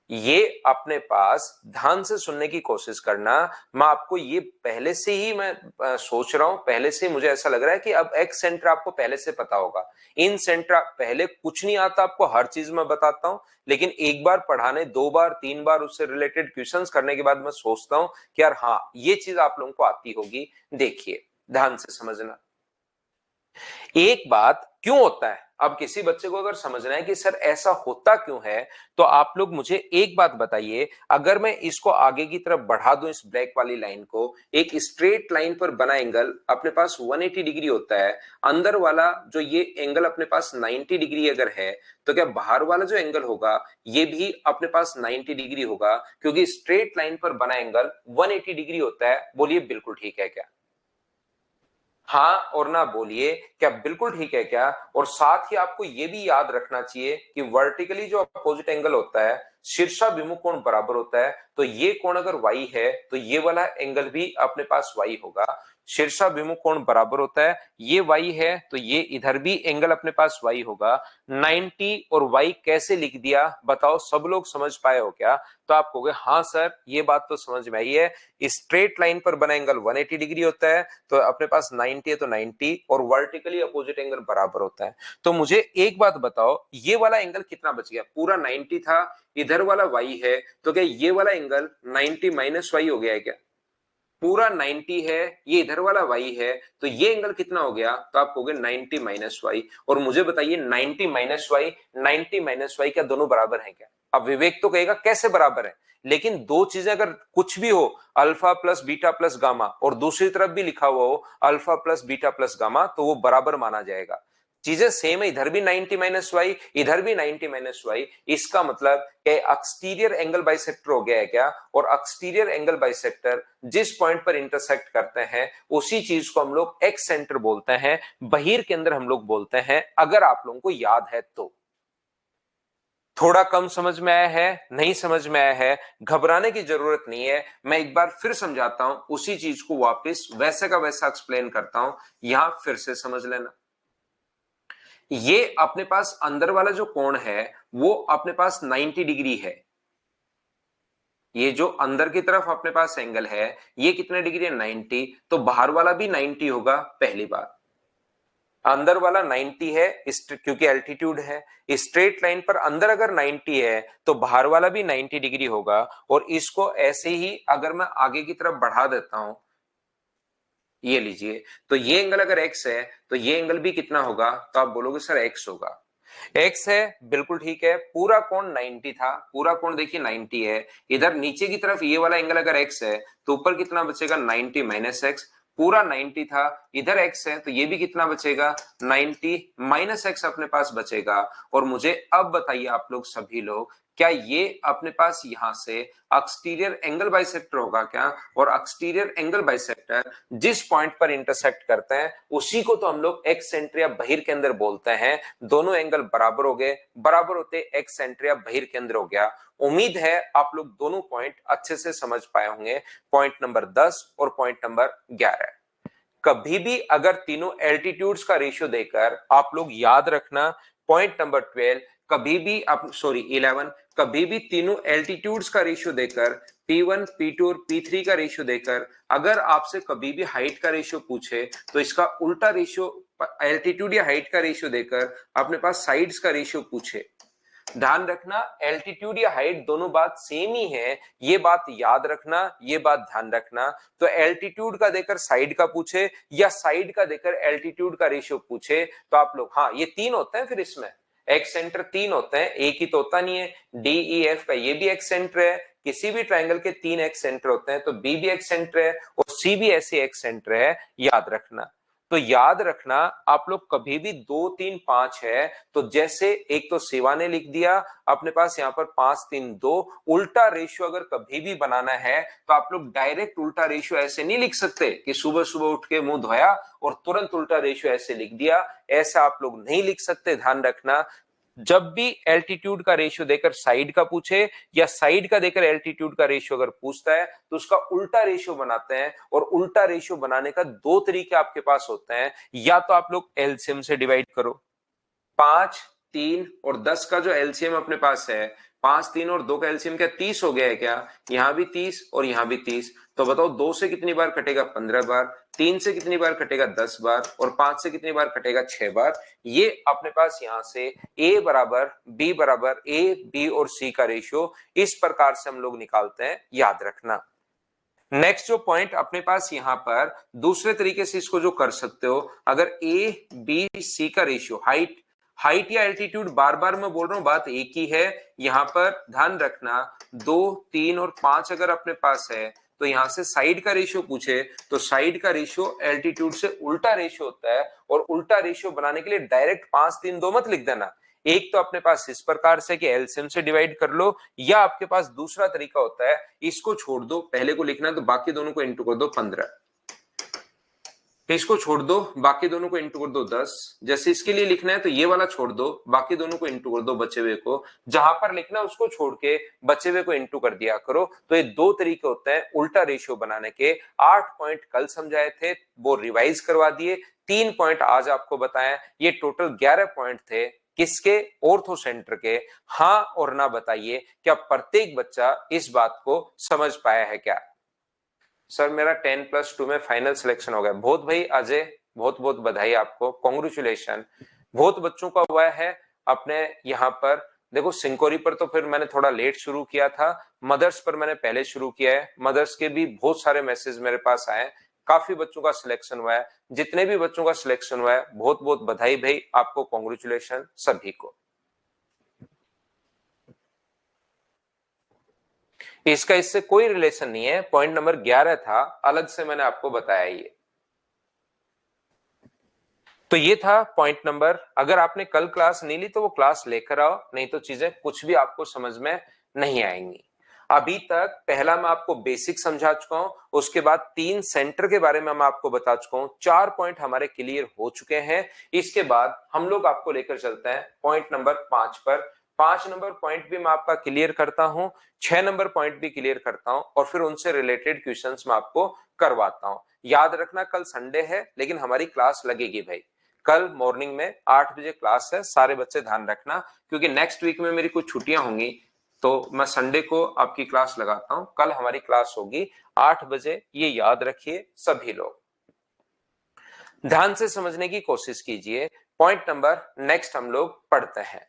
ये अपने पास ध्यान से सुनने की कोशिश करना। मैं आपको ये पहले से ही मैं सोच रहा हूं, पहले से मुझे ऐसा लग रहा है कि अब एक्स सेंटर आपको पहले से पता होगा। इन सेंटर पहले कुछ नहीं आता आपको, हर चीज मैं बताता हूं, लेकिन एक बार पढ़ाने, 2 बार 3 बार उससे रिलेटेड क्वेश्चंस करने के बाद मैं सोचता हूं कि यार हाँ ये चीज आप लोगों को आती होगी। देखिए ध्यान से समझना। एक बात क्यों होता है, अब किसी बच्चे को अगर समझना है कि सर ऐसा होता क्यों है, तो आप लोग मुझे एक बात बताइए। अगर मैं इसको आगे की तरफ बढ़ा दूं, इस ब्लैक वाली लाइन को, एक स्ट्रेट लाइन पर बना एंगल अपने पास 180 डिग्री होता है। अंदर वाला जो ये एंगल अपने पास 90 डिग्री अगर है, तो क्या बाहर वाला जो एंगल होगा ये भी अपने पास 90 डिग्री होगा? क्योंकि स्ट्रेट लाइन पर बना एंगल 180 डिग्री होता है। बोलिए बिल्कुल ठीक है क्या? हाँ और ना बोलिए क्या बिल्कुल ठीक है क्या? और साथ ही आपको यह भी याद रखना चाहिए कि वर्टिकली जो अपोजिट एंगल होता है, शीर्षाभिमुख कोण बराबर होता है। तो ये कोण अगर y है तो ये वाला एंगल भी अपने पास y होगा। शीर्षाभिमुख कोण बराबर होता है, ये y है तो ये इधर भी एंगल अपने पास y होगा। 90 और y कैसे लिख दिया बताओ, सब लोग समझ पाए हो क्या? तो आप कहोगे हाँ सर ये बात तो समझ में आई है। स्ट्रेट लाइन पर बना एंगल 180 डिग्री होता है, तो अपने पास 90 है तो 90, और वर्टिकली अपोजिट एंगल बराबर होता है। तो मुझे एक बात बताओ, ये वाला एंगल कितना बच गया? पूरा 90 था, इधर वाला y है, तो क्या ये वाला एंगल 90 माइनस y हो गया है क्या? पूरा 90 है, ये इधर वाला y है, तो ये एंगल कितना हो गया, तो आप कहोगे 90 माइनस वाई। और मुझे बताइए 90 माइनस वाई, 90 माइनस वाई क्या दोनों बराबर हैं क्या? अब विवेक तो कहेगा कैसे बराबर है, लेकिन दो चीजें अगर कुछ भी हो, alpha plus beta plus gamma, और दूसरी तरफ भी लिखा हुआ हो alpha plus beta plus gamma, तो वो बराबर माना जाएगा। चीजें सेम है, इधर भी 90 माइनस वाई, इधर भी 90 माइनस वाई, इसका मतलब कि एक्सटीरियर एंगल बाइसेक्टर हो गया है क्या? और एक्सटीरियर एंगल बाइसेक्टर जिस पॉइंट पर इंटरसेक्ट करते हैं उसी चीज को हम लोग एक्स सेंटर बोलते हैं, बहिर के अंदर हम लोग बोलते हैं, अगर आप लोगों को याद है तो। थोड़ा कम समझ में आया है, नहीं समझ में आया है, घबराने की जरूरत नहीं है, मैं एक बार फिर समझाता हूं, उसी चीज को वापस वैसे का वैसा एक्सप्लेन करता हूं, यहां फिर से समझ लेना। ये अपने पास अंदर वाला जो कोण है वो अपने पास 90 डिग्री है। ये जो अंदर की तरफ अपने पास एंगल है ये कितने डिग्री है, 90, तो बाहर वाला भी 90 होगा। पहली बात, अंदर वाला 90 है क्योंकि एल्टीट्यूड है, स्ट्रेट लाइन पर अंदर अगर 90 है तो बाहर वाला भी 90 डिग्री होगा। और इसको ऐसे ही अगर मैं आगे की तरफ बढ़ा देता हूं, ये लीजिए, तो ये एंगल अगर x है तो ये एंगल भी कितना होगा, तो आप बोलोगे सर x होगा। x है, बिल्कुल ठीक है, पूरा कोण 90 था, पूरा कोण देखिए 90 है, इधर नीचे की तरफ ये वाला एंगल अगर x है तो ऊपर कितना बचेगा, 90 माइनस एक्स, पूरा 90 था, इधर x है तो ये भी कितना बचेगा, 90 माइनस एक्स अपने पास बचेगा। और मुझे अब बताइए आप लोग सभी लोग, क्या ये अपने पास यहां से एक्सटीरियर एंगल बाइसेक्टर होगा क्या? और एक्सटीरियर एंगल बाइसेक्टर जिस पॉइंट पर इंटरसेक्ट करते हैं उसी को तो हम लोग एक्स सेंटर या बहिर के अंदर बोलते हैं। दोनों एंगल बराबर हो गए, बराबर होते एक्स सेंटर या बहिर के अंदर हो गया। उम्मीद है आप लोग दोनों पॉइंट अच्छे से समझ पाए होंगे, पॉइंट नंबर 10 और पॉइंट नंबर 11। कभी भी अगर तीनों एल्टीट्यूड्स का रेशियो देकर आप लोग याद रखना, पॉइंट नंबर 12, कभी भी आप सॉरी 11, कभी भी तीनों एल्टीट्यूड्स का रेशियो देकर P1, P2 और P3 का रेशियो देकर अगर आपसे कभी भी हाइट का रेशियो पूछे तो इसका उल्टा रेशियो, एल्टीट्यूड या हाइट का रेशियो देकर अपने पास साइड्स का रेशियो पूछे, ध्यान रखना एल्टीट्यूड या हाइट दोनों बात सेम ही है, ये बात याद रखना, ये बात ध्यान रखना। तो एल्टीट्यूड का देकर साइड का पूछे या साइड का देकर एल्टीट्यूड का रेशियो पूछे तो आप लोग, हाँ ये तीन होते हैं, फिर इसमें एक्स सेंटर तीन होते हैं, एक ही तो होता नहीं है। डी ई एफ का ये भी एक्स सेंटर है, किसी भी ट्राइंगल के तीन एक्स सेंटर होते हैं, तो बी भी एक्स सेंटर है और सी भी ऐसे एक्स सेंटर है, याद रखना। तो याद रखना आप लोग कभी भी 2 3 5 है तो जैसे एक तो शिवा ने लिख दिया अपने पास यहाँ पर 5 3 2, उल्टा रेशियो अगर कभी भी बनाना है तो आप लोग डायरेक्ट उल्टा रेशियो ऐसे नहीं लिख सकते कि सुबह सुबह उठ के मुंह धोया और तुरंत उल्टा रेशियो ऐसे लिख दिया, ऐसा आप लोग नहीं लिख सकते। ध्यान रखना, जब भी एल्टीट्यूड का रेशियो देकर साइड का पूछे या साइड का देकर एल्टीट्यूड का रेशियो अगर पूछता है तो उसका उल्टा रेशियो बनाते हैं। और उल्टा रेशियो बनाने का दो तरीके आपके पास होते हैं, या तो आप लोग एलसीएम से डिवाइड करो, 5 3 और 10 का जो एलसीएम अपने पास है, 5 3 और 2 का एलसीएम क्या 30 हो गया है क्या? यहां भी 30 और यहां भी 30, तो बताओ 2 से कितनी बार कटेगा, 15 बार, 3 से कितनी बार कटेगा, 10 बार, और 5 से कितनी बार कटेगा, 6 बार। ये अपने पास यहां से ए बराबर बी बराबर ए बी और सी का रेशियो इस प्रकार से हम लोग निकालते हैं, याद रखना। नेक्स्ट जो पॉइंट अपने पास यहां पर दूसरे तरीके से इसको जो कर सकते हो, अगर ए बी सी का रेशियो, हाइट या एल्टीट्यूड बार बार मैं बोल रहा हूं, बात एक ही है। यहां पर ध्यान रखना 2 3 और 5 अगर अपने पास है तो यहां से साइड का रेशियो पूछे तो साइड का रेशियो एल्टीट्यूड से उल्टा रेशियो होता है। और उल्टा रेशियो बनाने के लिए डायरेक्ट 5 3 2 मत लिख देना, एक तो अपने पास इस प्रकार से कि एलसीएम से डिवाइड कर लो, या आपके पास दूसरा तरीका होता है इसको छोड़ दो, पहले को लिखना तो बाकी दोनों को इंटू कर दो 15, इसको छोड़ दो बाकी दोनों को इंटू कर दो 10, जैसे इसके लिए लिखना है तो ये वाला छोड़ दो बाकी दोनों को इंटू कर दो बचे हुए को, जहां पर लिखना है उसको छोड़ के बचे हुए को इंटू कर दिया करो। तो ये दो तरीके होते हैं उल्टा रेशियो बनाने के। 8 पॉइंट कल समझाए थे वो रिवाइज करवा दिए, 3 पॉइंट आज आपको बताया, ये टोटल 11 पॉइंट थे किसके, ऑर्थो सेंटर के। हाँ और ना बताइए, क्या प्रत्येक बच्चा इस बात को समझ पाया है क्या? सर मेरा 10+2 में फाइनल सिलेक्शन हो गया। बहुत भाई अजय, बहुत बहुत बधाई आपको, कॉन्ग्रेचुलेशन। बहुत बच्चों का हुआ है अपने यहाँ पर देखो सिंकोरी पर तो फिर मैंने थोड़ा लेट शुरू किया था, मदर्स पर मैंने पहले शुरू किया है। मदर्स के भी बहुत सारे मैसेज मेरे पास आए, काफी बच्चों का सिलेक्शन हुआ है। जितने भी बच्चों का सिलेक्शन हुआ है बहुत बहुत बधाई भाई, आपको कॉन्ग्रेचुलेशन सभी को। इसका इससे कोई रिलेशन नहीं है, पॉइंट नंबर 11 था, अलग से मैंने आपको बताया ये। तो ये था पॉइंट नंबर, अगर आपने कल क्लास नहीं ली तो वो क्लास लेकर आओ, नहीं तो चीजें कुछ भी आपको समझ में नहीं आएंगी। अभी तक पहला मैं आपको बेसिक समझा चुका हूं, उसके बाद 3 सेंटर के बारे में मैं आपको बता चुका हूं, 4 पॉइंट हमारे क्लियर हो चुके हैं। इसके बाद हम लोग आपको लेकर चलते हैं पॉइंट नंबर 5 पर। 5 नंबर पॉइंट भी मैं आपका क्लियर करता हूं, 6 नंबर पॉइंट भी क्लियर करता हूं, और फिर उनसे रिलेटेड क्वेश्चंस मैं आपको करवाता हूं। याद रखना कल संडे है लेकिन हमारी क्लास लगेगी भाई, कल मॉर्निंग में 8 बजे क्लास है, सारे बच्चे ध्यान रखना, क्योंकि नेक्स्ट वीक में मेरी कुछ छुट्टियां होंगी तो मैं संडे को आपकी क्लास लगाता हूं। कल हमारी क्लास होगी 8 बजे, ये याद रखिए सभी लोग। ध्यान से समझने की कोशिश कीजिए। पॉइंट नंबर नेक्स्ट हम लोग पढ़ते हैं।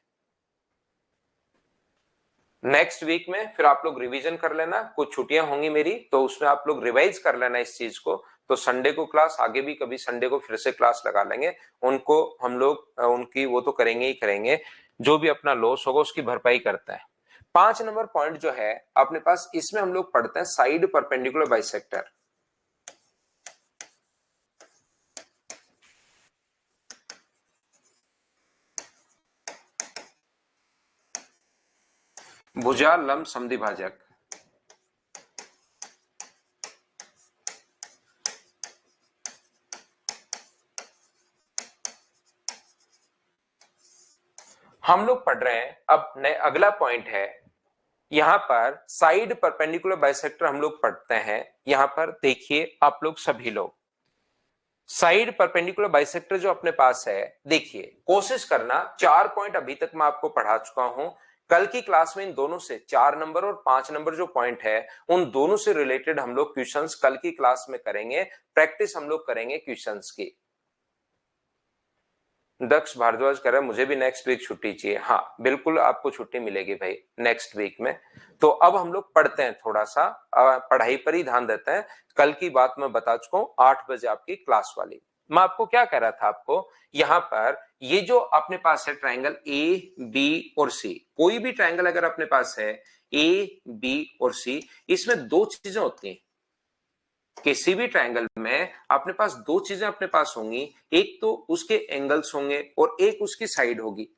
नेक्स्ट वीक में फिर आप लोग रिवीजन कर लेना, कुछ छुट्टियां होंगी मेरी तो उसमें आप लोग रिवाइज कर लेना इस चीज को। तो संडे को क्लास, आगे भी कभी संडे को फिर से क्लास लगा लेंगे, उनको हम लोग उनकी वो तो करेंगे ही करेंगे, जो भी अपना लॉस होगा उसकी भरपाई करता है। 5 नंबर पॉइंट जो है अपने पास, इसमें हम लोग पढ़ते हैं साइड परपेंडिकुलर बाइसेक्टर। भुजा लंब समद्विभाजक। हम लोग पढ़ रहे हैं अब अगला पॉइंट है, यहां पर साइड परपेंडिकुलर बाइसेक्टर हम लोग पढ़ते हैं। यहां पर देखिए आप लोग सभी लोग, साइड परपेंडिकुलर बाइसेक्टर जो अपने पास है, देखिए कोशिश करना, 4 पॉइंट अभी तक मैं आपको पढ़ा चुका हूं। कल की क्लास में इन दोनों से 4 नंबर और 5 नंबर जो पॉइंट है उन दोनों से रिलेटेड हम लोग क्वेश्चंस कल की क्लास में करेंगे, प्रैक्टिस हम लोग करेंगे क्वेश्चंस की। दक्ष भारद्वाज कह रहा है मुझे भी नेक्स्ट वीक छुट्टी चाहिए। हाँ बिल्कुल आपको छुट्टी मिलेगी भाई नेक्स्ट वीक में। तो अब हम लोग पढ़ते हैं, थोड़ा सा पढ़ाई पर ही ध्यान देते हैं। कल की बात मैं बता चुका हूं, 8 बजे आपकी क्लास वाली। मैं आपको क्या कह रहा था, आपको यहां पर ये जो अपने पास है ट्राइंगल ए बी और सी, कोई भी ट्राइंगल अगर अपने पास है ए बी और सी, इसमें 2 चीजें होती हैं। किसी भी ट्रायंगल में अपने पास 2 चीजें अपने पास होंगी, एक तो उसके एंगल्स होंगे और एक उसकी साइड होगी।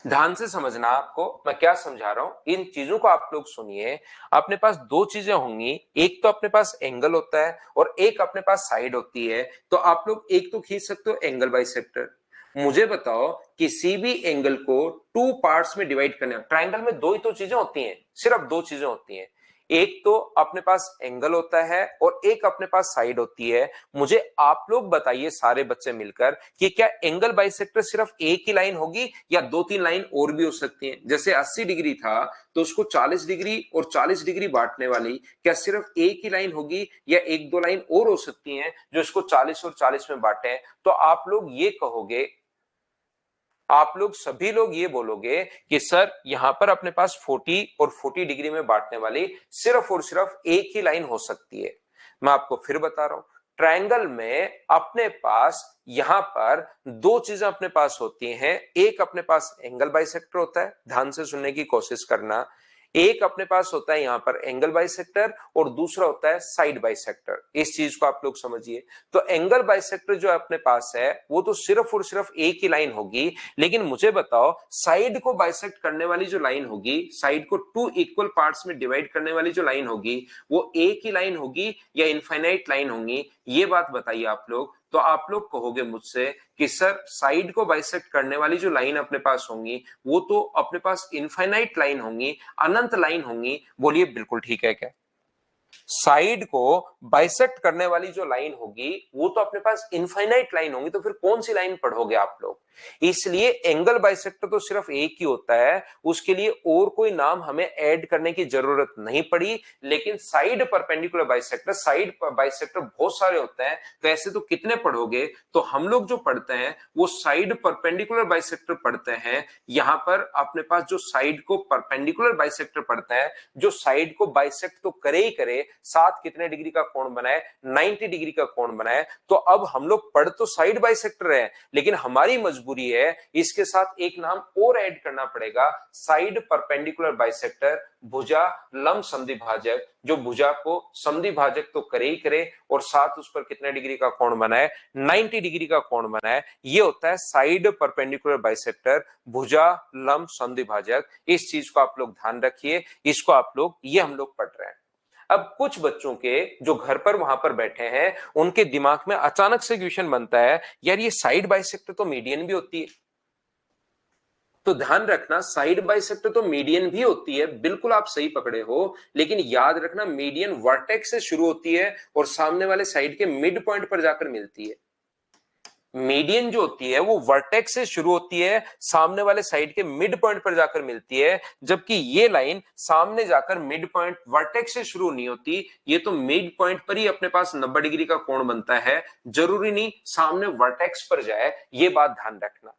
ध्यान से समझना, आपको मैं क्या समझा रहा हूं इन चीजों को आप लोग सुनिए। अपने पास 2 चीजें होंगी, एक तो अपने पास एंगल होता है और एक अपने पास साइड होती है। तो आप लोग एक तो खींच सकते हो एंगल बाइसेक्टर। मुझे बताओ किसी भी एंगल को 2 पार्ट्स में डिवाइड करने, ट्राइंगल में 2 ही तो चीजें होती हैं, सिर्फ 2 चीजें होती हैं, एक तो अपने पास एंगल होता है और एक अपने पास साइड होती है। मुझे आप लोग बताइए सारे बच्चे मिलकर कि क्या एंगल बाइसेक्टर सिर्फ एक ही लाइन होगी या 2-3 लाइन और भी हो सकती हैं? जैसे 80 डिग्री था तो उसको 40 डिग्री और 40 डिग्री बांटने वाली क्या सिर्फ एक ही लाइन होगी या 1-2 लाइन और हो सकती हैं जो इसको 40 और 40 में बांटे? तो आप लोग ये कहोगे, आप लोग सभी लोग ये बोलोगे कि सर यहां पर अपने पास 40 और 40 डिग्री में बांटने वाली सिर्फ और सिर्फ एक ही लाइन हो सकती है। मैं आपको फिर बता रहा हूं, ट्रायंगल में अपने पास यहां पर 2 चीजें अपने पास होती हैं, एक अपने पास एंगल बाइसेक्टर होता है, ध्यान से सुनने की कोशिश करना, एक अपने पास होता है यहां पर एंगल बाइसेक्टर और दूसरा होता है साइड बाइसेक्टर। इस चीज को आप लोग समझिए। तो एंगल बाइसेक्टर जो अपने पास है वो तो सिर्फ और सिर्फ एक ही लाइन होगी, लेकिन मुझे बताओ साइड को बाइसेक्ट करने वाली जो लाइन होगी, साइड को 2 इक्वल पार्ट्स में डिवाइड करने वाली जो लाइन होगी, वो एक ही लाइन होगी या इनफाइनाइट लाइन होंगी? ये बात बताइए आप लोग। तो आप लोग कहोगे मुझसे कि सर साइड को बाइसेक्ट करने वाली जो लाइन अपने पास होंगी वो तो अपने पास इनफाइनाइट लाइन होंगी, अनंत लाइन होंगी। बोलिए बिल्कुल ठीक है क्या? साइड को बाइसेक्ट करने वाली जो लाइन होगी वो तो अपने पास इनफाइनाइट लाइन होगी, तो फिर कौन सी लाइन पढ़ोगे आप लोग। इसलिए एंगल बाइसेक्टर तो सिर्फ एक ही होता है, उसके लिए और कोई नाम हमें ऐड करने की जरूरत नहीं पड़ी। लेकिन side perpendicular bisector, side bisector बहुत सारे होते हैं, तो ऐसे तो कितने पढ़ोगे। तो हम लोग जो पढ़ते हैं वो साइड परपेंडिकुलर बाइसेक्टर पढ़ते हैं। यहां पर अपने पास जो साइड को परपेंडिकुलर बाइसेक्टर पढ़ते हैं, जो साइड को बाइसेक्ट तो करे ही करे, साथ कितने डिग्री का कोण बनाए, 90 डिग्री का कोण बनाए। तो अब हम लोग पढ़ तो साइड बाइसेक्टर है, लेकिन हमारी मजबूरी है इसके साथ एक नाम और ऐड करना पड़ेगा, साइड परपेंडिकुलर बाइसेक्टर, भुजा लंब संधिभाजक, जो भुजा को संधिभाजक तो करे ही करे और साथ उस पर कितने डिग्री का कोण बनाए, 90 डिग्री का कोण बनाए। ये होता है साइड परपेंडिकुलर बाइसेक्टर, भुजा लंब संधिभाजक। इस चीज को आप लोग ध्यान रखिए, इसको आप लोग, ये हम लोग पढ़ रहे हैं। अब कुछ बच्चों के जो घर पर वहां पर बैठे हैं उनके दिमाग में अचानक से क्वेश्चन बनता है, यार ये साइड बाइसेक्टर तो मीडियन भी होती है। तो ध्यान रखना, साइड बाइसेक्टर तो मीडियन भी होती है, बिल्कुल आप सही पकड़े हो, लेकिन याद रखना मीडियन वर्टेक्स से शुरू होती है और सामने वाले साइड के मिड पॉइंट पर जाकर मिलती है। मीडियन जो होती है वो वर्टेक्स से शुरू होती है, सामने वाले साइड के मिड पॉइंट पर जाकर मिलती है, जबकि ये लाइन सामने जाकर मिड पॉइंट वर्टेक्स से शुरू नहीं होती, ये तो मिड पॉइंट पर ही अपने पास 90 डिग्री का कोण बनता है, जरूरी नहीं सामने वर्टेक्स पर जाए, ये बात ध्यान रखना।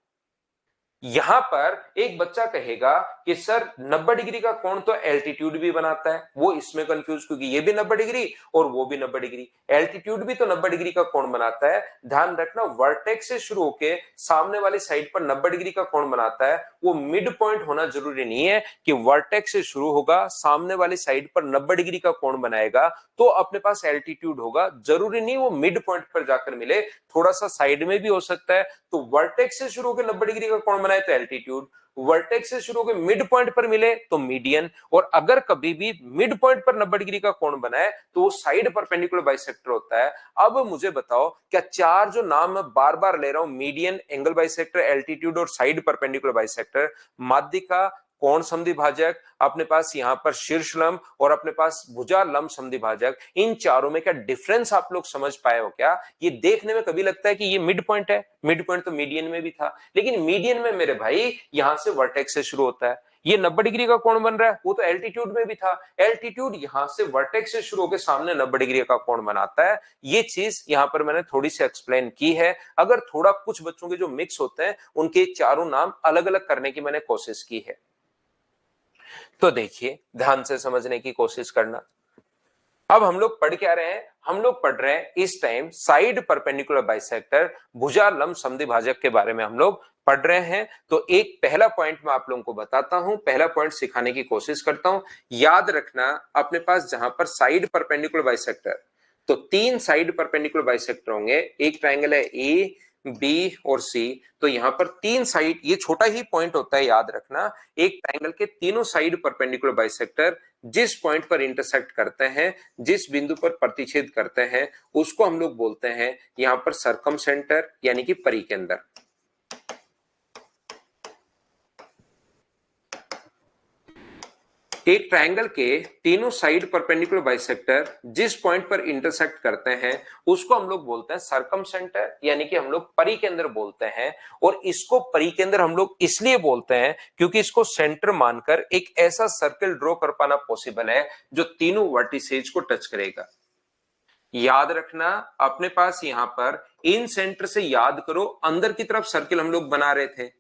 यहां पर एक बच्चा कहेगा कि सर 90 डिग्री का कोण तो एल्टीट्यूड भी बनाता है, वो इसमें कंफ्यूज, क्योंकि ये भी 90 डिग्री और वो भी 90 डिग्री, एल्टीट्यूड भी तो 90 डिग्री का कोण बनाता है। ध्यान रखना वर्टेक्स से शुरू होके सामने वाली साइड पर 90 डिग्री का कोण बनाता है, वो मिड पॉइंट होना जरूरी नहीं है कि वर्टेक्स से शुरू होगा सामने वाली साइड पर 90 डिग्री का कोण बनाएगा तो अपने पास एल्टीट्यूड होगा, जरूरी नहीं वो मिड पॉइंट पर जाकर मिले, थोड़ा सा साइड में भी हो सकता है। तो वर्टेक्स से शुरू होकर 90 डिग्री का कोण बनाए तो एल्टीट्यूड, वर्टेक्स से शुरू होकर मिड पॉइंट पर मिले तो मीडियन, और अगर कभी भी मिड पॉइंट पर 90 डिग्री का कोण बनाए तो वो साइड परपेंडिकुलर बाइसेक्टर होता है। अब मुझे बताओ, क्या चार जो नाम मैं बार बार ले रहा हूं, मीडियन, एंगल बाइसेक्टर, एल्टीट्यूड और साइड परपेंडिकुलर बाइसेक्टर, माध्यिका, कोण संधिभाजक, अपने पास यहां पर शीर्ष लंब और अपने पास भुजा लंब संधिभाजक, इन चारों में क्या डिफरेंस आप लोग समझ पाए हो क्या। ये देखने में कभी लगता है कि ये मिड पॉइंट है, मिड पॉइंट तो मीडियन में भी था, लेकिन मीडियन में मेरे भाई यहां से वर्टेक्स से शुरू होता है, ये 90 डिग्री का कोण बन रहा है, वो तो एल्टीट्यूड में भी था, एल्टीट्यूड यहां से वर्टेक्स से शुरू होकर सामने 90 डिग्री का कोण बनाता है। ये चीज यहां पर मैंने थोड़ी सी एक्सप्लेन की है, अगर थोड़ा कुछ बच्चों के जो मिक्स होते हैं उनके चारों नाम अलग अलग करने की मैंने कोशिश की है। तो देखिए, ध्यान से समझने की कोशिश करना। अब हम लोग पढ़ क्या रहे हैं, हम लोग पढ़ रहे हैं इस टाइम साइड परपेंडिकुलर बाइसेक्टर, भुजा लंब संधिभाजक के बारे में हम लोग पढ़ रहे हैं। तो एक पहला पॉइंट मैं आप लोगों को बताता हूं, पहला पॉइंट सिखाने की कोशिश करता हूं। याद रखना, अपने पास जहां पर साइड परपेंडिकुलर बाइसेक्टर, तो तीन साइड परपेंडिकुलर बाइसेक्टर होंगे, एक ट्राइंगल है ए, बी और सी, तो यहां पर तीन साइड, ये छोटा ही पॉइंट होता है, याद रखना, एक ट्राइंगल के तीनों साइड परपेंडिकुलर बाइसेक्टर जिस पॉइंट पर इंटरसेक्ट करते हैं, जिस बिंदु पर प्रतिच्छेद करते हैं, उसको हम लोग बोलते हैं यहां पर सरकम सेंटर, यानी कि परिकेंद्र। एक ट्रायंगल के तीनों साइड परपेंडिकुलर बाइसेक्टर जिस पॉइंट पर इंटरसेक्ट करते हैं उसको हम लोग बोलते हैं सरकम सेंटर, यानी कि हम लोग परिकेंद्र बोलते हैं। और इसको परिकेंद्र हम लोग इसलिए बोलते हैं क्योंकि इसको सेंटर मानकर एक ऐसा सर्कल ड्रॉ कर पाना पॉसिबल है जो तीनों वर्टिसेज को टच करेगा। याद रखना, अपने पास यहां पर इन सेंटर से याद करो, अंदर की तरफ सर्किल हम लोग बना रहे थे,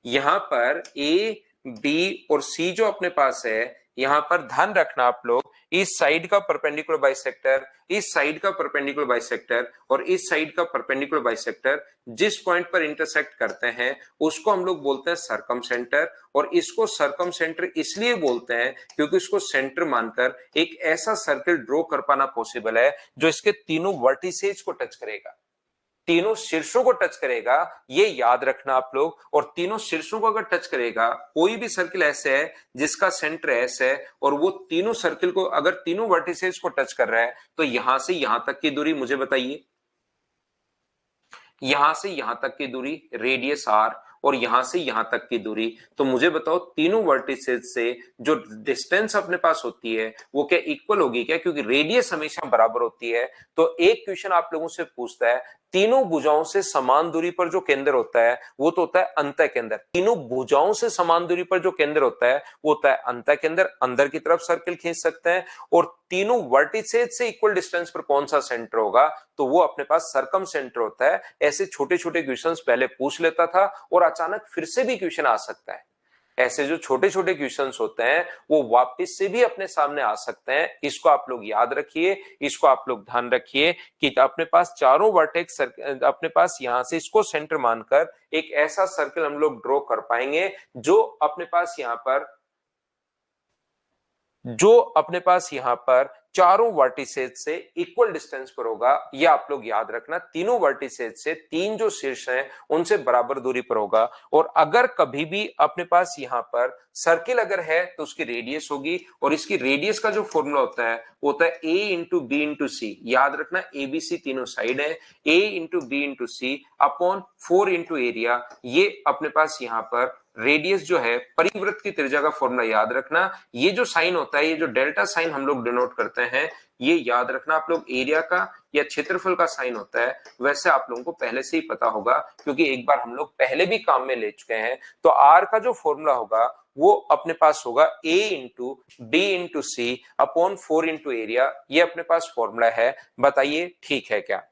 यहां पर ए, बी और सी जो अपने पास है, यहां पर ध्यान रखना आप लोग, इस साइड का परपेंडिकुलर बाइसेक्टर, इस साइड का परपेंडिकुलर बाइसेक्टर और इस साइड का परपेंडिकुलर बाइसेक्टर जिस पॉइंट पर इंटरसेक्ट करते हैं उसको हम लोग बोलते हैं सरकम सेंटर। और इसको सरकम सेंटर इसलिए बोलते हैं क्योंकि इसको सेंटर मानकर एक ऐसा सर्किल ड्रॉ कर पाना पॉसिबल है जो इसके तीनों वर्टिसेज को टच करेगा, तीनों शीर्षों को टच करेगा, ये याद रखना आप लोग। और तीनों शीर्षों को अगर टच करेगा, कोई भी सर्किल ऐसे है जिसका सेंटर एस है और वो तीनों सर्किल को अगर तीनों वर्टिसेज को टच कर रहा है, तो यहां से यहां तक की दूरी मुझे बताइए, यहां से यहां तक की दूरी रेडियस आर, और यहां से यहां तक की दूरी। तो मुझे बताओ तीनों वर्टिसेस से जो डिस्टेंस अपने पास होती है वो क्या इक्वल होगी क्या, क्योंकि रेडियस हमेशा बराबर होती है। तो एक क्वेश्चन आप लोगों से पूछता है तीनों भुजाओं से समान दूरी पर जो केंद्र होता है वो तो होता है अंतः केंद्र। तीनों भुजाओं से समान दूरी पर जो केंद्र होता है वो होता है अंतः केंद्र, अंदर की तरफ सर्किल खींच सकते हैं। और तीनों वर्टिसेस से इक्वल डिस्टेंस पर कौन सा सेंटर होगा, तो वो अपने पास सरकम सेंटर होता है। ऐसे छोटे छोटे क्वेश्चंस पहले पूछ लेता था और अचानक फिर से भी क्वेश्चन आ सकता है। ऐसे जो छोटे छोटे क्वेश्चंस होते हैं वो वापस से भी अपने सामने आ सकते हैं। इसको आप लोग याद रखिए, इसको आप लोग ध्यान रखिए कि अपने पास चारों वर्टेक्स अपने पास यहां से इसको सेंटर मानकर एक ऐसा सर्कल हम लोग ड्रॉ कर पाएंगे जो अपने पास यहां पर चारों वर्टिसेस से इक्वल डिस्टेंस पर होगा। यह आप लोग याद रखना, तीनों वर्टिसेस से तीन जो शीर्ष हैं उनसे बराबर दूरी पर होगा। और अगर कभी भी अपने पास यहां पर सर्किल अगर है तो उसकी रेडियस होगी, और इसकी रेडियस का जो फॉर्मूला होता है वो होता है a into b into c. याद रखना ए बी सी तीनों साइड है, a into b into c upon 4 into area. ये अपने पास यहां पर रेडियस जो है परिवृत्त की त्रिज्या का फॉर्मूला याद रखना। ये जो साइन होता है, ये जो डेल्टा साइन हम लोग डिनोट करते हैं, ये याद रखना आप लोग एरिया का या क्षेत्रफल का साइन होता है। वैसे आप लोगों को पहले से ही पता होगा क्योंकि एक बार हम लोग पहले भी काम में ले चुके हैं। तो आर का जो फॉर्मूला होगा वो अपने पास होगा a into b into c upon 4 into area. ये अपने पास फॉर्मूला है, बताइए ठीक है क्या।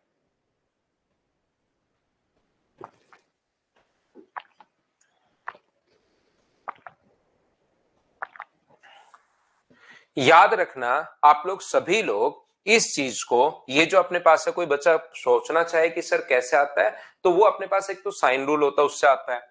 याद रखना आप लोग सभी लोग इस चीज को, ये जो अपने पास है, कोई बच्चा सोचना चाहे कि सर कैसे आता है, तो वो अपने पास एक तो साइन रूल होता है उससे आता है।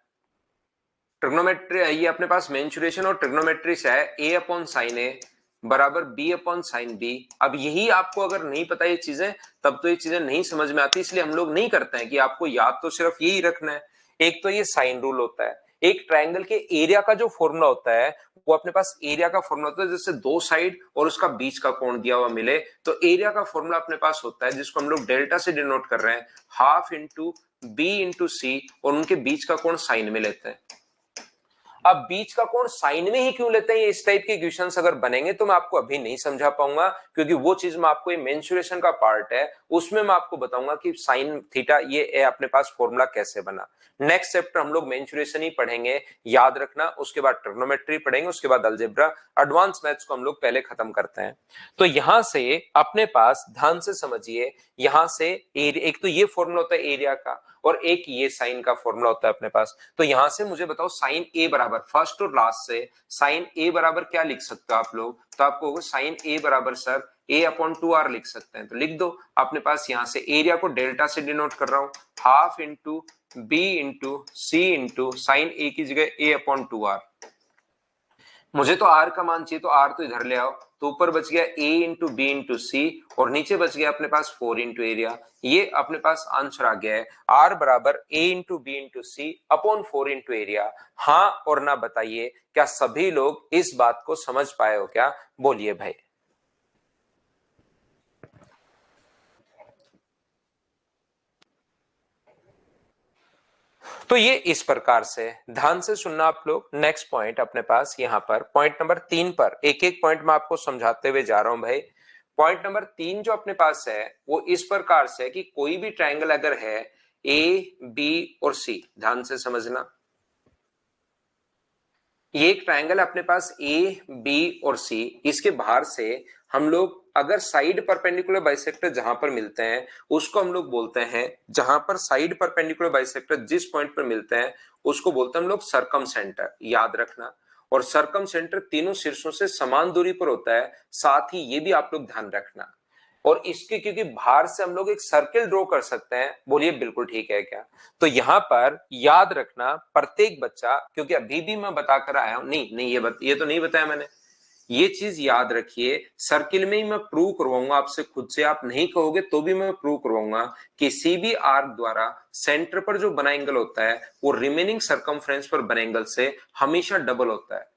ट्रिग्नोमेट्री ये अपने पास मेंसुरेशन और ट्रिग्नोमेट्री से है a अपॉन साइन ए बराबर b अपॉन साइन बी। अब यही आपको अगर नहीं पता ये चीजें तब तो ये चीजें नहीं समझ में आती, इसलिए हम लोग नहीं करते हैं कि आपको याद तो सिर्फ यही रखना है। एक तो ये साइन रूल होता है, एक ट्रायंगल के एरिया का जो फॉर्मूला होता है वो अपने पास एरिया का फॉर्मूला होता है, जैसे दो साइड और उसका बीच का कोण दिया हुआ मिले तो एरिया का फॉर्मूला अपने पास होता है जिसको हम लोग डेल्टा से डिनोट कर रहे हैं, हाफ इंटू बी इंटू सी, और उनके बीच का कोण साइन में लेते हैं। अब बीच का कोण साइन में ही क्यों लेते हैं, इस टाइप के क्वेश्चंस अगर बनेंगे तो मैं आपको अभी नहीं समझा पाऊंगा, क्योंकि वो चीज मैं आपको, ये मेंसुरेशन का पार्ट है उसमें मैं आपको बताऊंगा कि साइन थीटा ये अपने पास फॉर्मूला कैसे बना। नेक्स्ट चैप्टर हम लोग मेंसुरेशन ही पढ़ेंगे, याद रखना। उसके बाद ट्रिग्नोमेट्री पढ़ेंगे, उसके बाद अलजेब्रा, एडवांस मैथ्स को हम लोग पहले खत्म करते हैं। तो यहां से अपने पास ध्यान से समझिए, यहां से एक तो ये फॉर्मूला होता है एरिया का और एक ये साइन का फॉर्मूला होता है अपने पास। तो यहां से मुझे बताओ साइन ए बराबर, फर्स्ट और लास्ट से साइन ए बराबर क्या लिख सकते हो आप लोग, तो आपको होगा साइन ए बराबर सर a अपॉन 2r लिख सकते हैं। तो लिख दो अपने पास, यहां से एरिया को डेल्टा से डिनोट कर रहा हूं, हाफ इंटू बी इंटू सी इंटू साइन ए की जगह a अपॉन 2r। मुझे तो r का मान चाहिए तो r तो इधर ले आओ, तो ऊपर बच गया a इंटू बी इंटू सी और नीचे बच गया अपने पास 4 इंटू एरिया। ये अपने पास आंसर आ गया है r बराबर a into b into c upon 4 into area. हाँ और ना बताइए, क्या सभी लोग इस बात को समझ पाए हो क्या, बोलिए भाई। तो ये इस प्रकार से, ध्यान से सुनना आप लोग। नेक्स्ट पॉइंट अपने पास यहां पर पॉइंट नंबर 3 पर एक एक पॉइंट में आपको समझाते हुए जा रहा हूं भाई। पॉइंट नंबर 3 जो अपने पास है वो इस प्रकार से है कि कोई भी ट्रायंगल अगर है ए बी और सी, ध्यान से समझना, ये एक ट्रायंगल अपने पास ए बी और सी, इसके बाहर से हम लोग अगर साइड परपेंडिकुलर बाइसेक्टर जहां पर मिलते हैं उसको हम लोग बोलते हैं, जहां पर साइड परपेंडिकुलर बाइसेक्टर जिस पॉइंट पर मिलते हैं उसको बोलते हैं हम लोग सरकम सेंटर, याद रखना। और सरकम सेंटर तीनों शीर्षों से समान दूरी पर होता है, साथ ही ये भी आप लोग ध्यान रखना। और इसके क्योंकि बाहर से हम लोग एक सर्किल ड्रॉ कर सकते हैं, बोलिए बिल्कुल ठीक है क्या। तो यहां पर याद रखना प्रत्येक बच्चा, क्योंकि अभी भी मैं बताकर आया हूं, नहीं नहीं ये तो नहीं बताया मैंने, ये चीज याद रखिए। सर्किल में ही मैं प्रूव करवाऊंगा आपसे, खुद से आप नहीं कहोगे तो भी मैं प्रूव करवाऊंगा कि सीबी आर्क द्वारा सेंटर पर जो बना एंगल होता है वो रिमेनिंग सरकमफ्रेंस पर बने एंगल से हमेशा डबल होता है।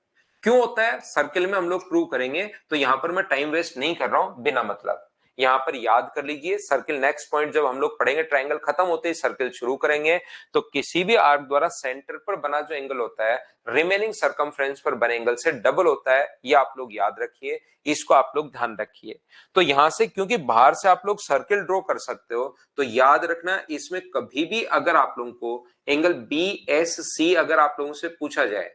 क्यों होता है सर्किल में हम लोग प्रूव करेंगे, तो यहां पर मैं टाइम वेस्ट नहीं कर रहा हूं बिना मतलब। यहाँ पर याद कर लीजिए सर्किल नेक्स्ट पॉइंट जब हम लोग पढ़ेंगे ट्राइंगल खत्म होते ही सर्किल शुरू करेंगे तो किसी भी आर्क द्वारा सेंटर पर बना जो एंगल होता है रिमेनिंग सर्कमफ्रेंस पर बने एंगल से डबल होता है, ये आप लोग याद रखिए, इसको आप लोग ध्यान रखिए। तो यहां से क्योंकि बाहर से आप लोग सर्किल ड्रॉ कर सकते हो तो याद रखना इसमें कभी भी अगर आप लोगों को एंगल बी एस सी अगर आप लोगों से पूछा जाए,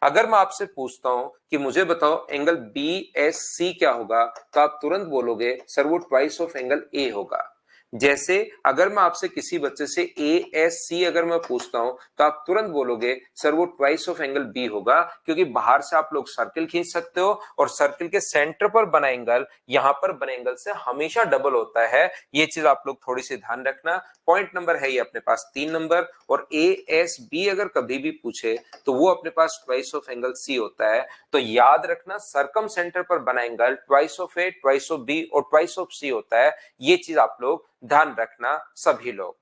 अगर मैं आपसे पूछता हूं कि मुझे बताओ एंगल बी एस सी क्या होगा तो आप तुरंत बोलोगे सर वो ट्वाइस ऑफ एंगल ए होगा। जैसे अगर मैं आपसे किसी बच्चे से ए एस सी अगर मैं पूछता हूं तो आप तुरंत बोलोगे सर वो ट्वाइस ऑफ एंगल बी होगा, क्योंकि बाहर से आप लोग सर्किल खींच सकते हो और सर्किल के सेंटर पर बना एंगल यहां पर बने एंगल से हमेशा डबल होता है। ये चीज आप लोग थोड़ी सी ध्यान रखना। पॉइंट नंबर है ये अपने पास 3 नंबर, और ए एस बी अगर कभी भी पूछे तो वो अपने पास ट्वाइस ऑफ एंगल सी होता है। तो याद रखना सर्कम सेंटर पर बना angle twice of a, twice of b और ट्वाइस ऑफ सी होता है। ये चीज आप लोग ध्यान रखना सभी लोग।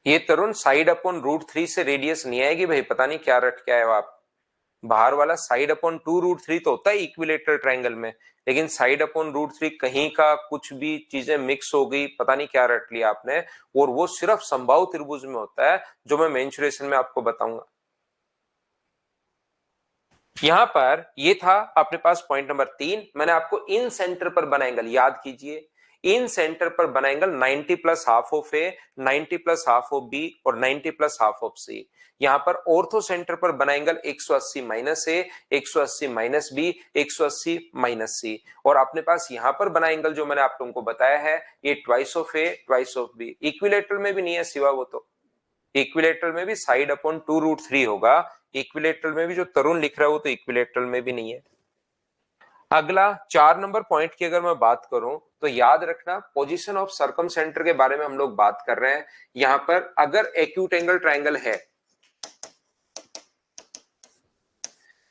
ये तरुण साइड अपॉन √3 से रेडियस नहीं आएगी भाई, पता नहीं क्या रट के आए हो आप। बाहर वाला साइड अपॉन 2√3 तो होता है इक्विलेटरल ट्रायंगल में, लेकिन साइड अपॉन √3 कहीं का कुछ भी चीजें मिक्स हो गई, पता नहीं क्या रट लिया आपने, और वो सिर्फ समबाहु त्रिभुज में होता है जो मैं मेंसुरेशन में आपको बताऊंगा। यहां पर ये था अपने पास पॉइंट नंबर 3, मैंने आपको इन सेंटर पर बना एंगल याद कीजिए, इन सेंटर पर बना angle 90 plus half of a, 90 plus half of b और 90 प्लस हाफ ऑफ सी। यहां पर ऑर्थो सेंटर पर बना एंगल 180 माइनस ए, 180 माइनस बी, 180 माइनस सी, और अपने पास यहां पर बना एंगल जो मैंने आप लोगों को बताया है ये twice of a, twice of b. Equilateral में भी नहीं है सिवा वो, तो इक्विलेटरल में भी साइड अपॉन 2√3 होगा। इक्विलेटरल में भी जो तरुण लिख रहा है वो तो इक्विलेटरल में भी नहीं है। अगला 4 नंबर पॉइंट की अगर मैं बात करूं तो याद रखना पोजीशन ऑफ सर्कम सेंटर के बारे में हम लोग बात कर रहे हैं। यहां पर अगर एक्यूट एंगल ट्रायंगल है,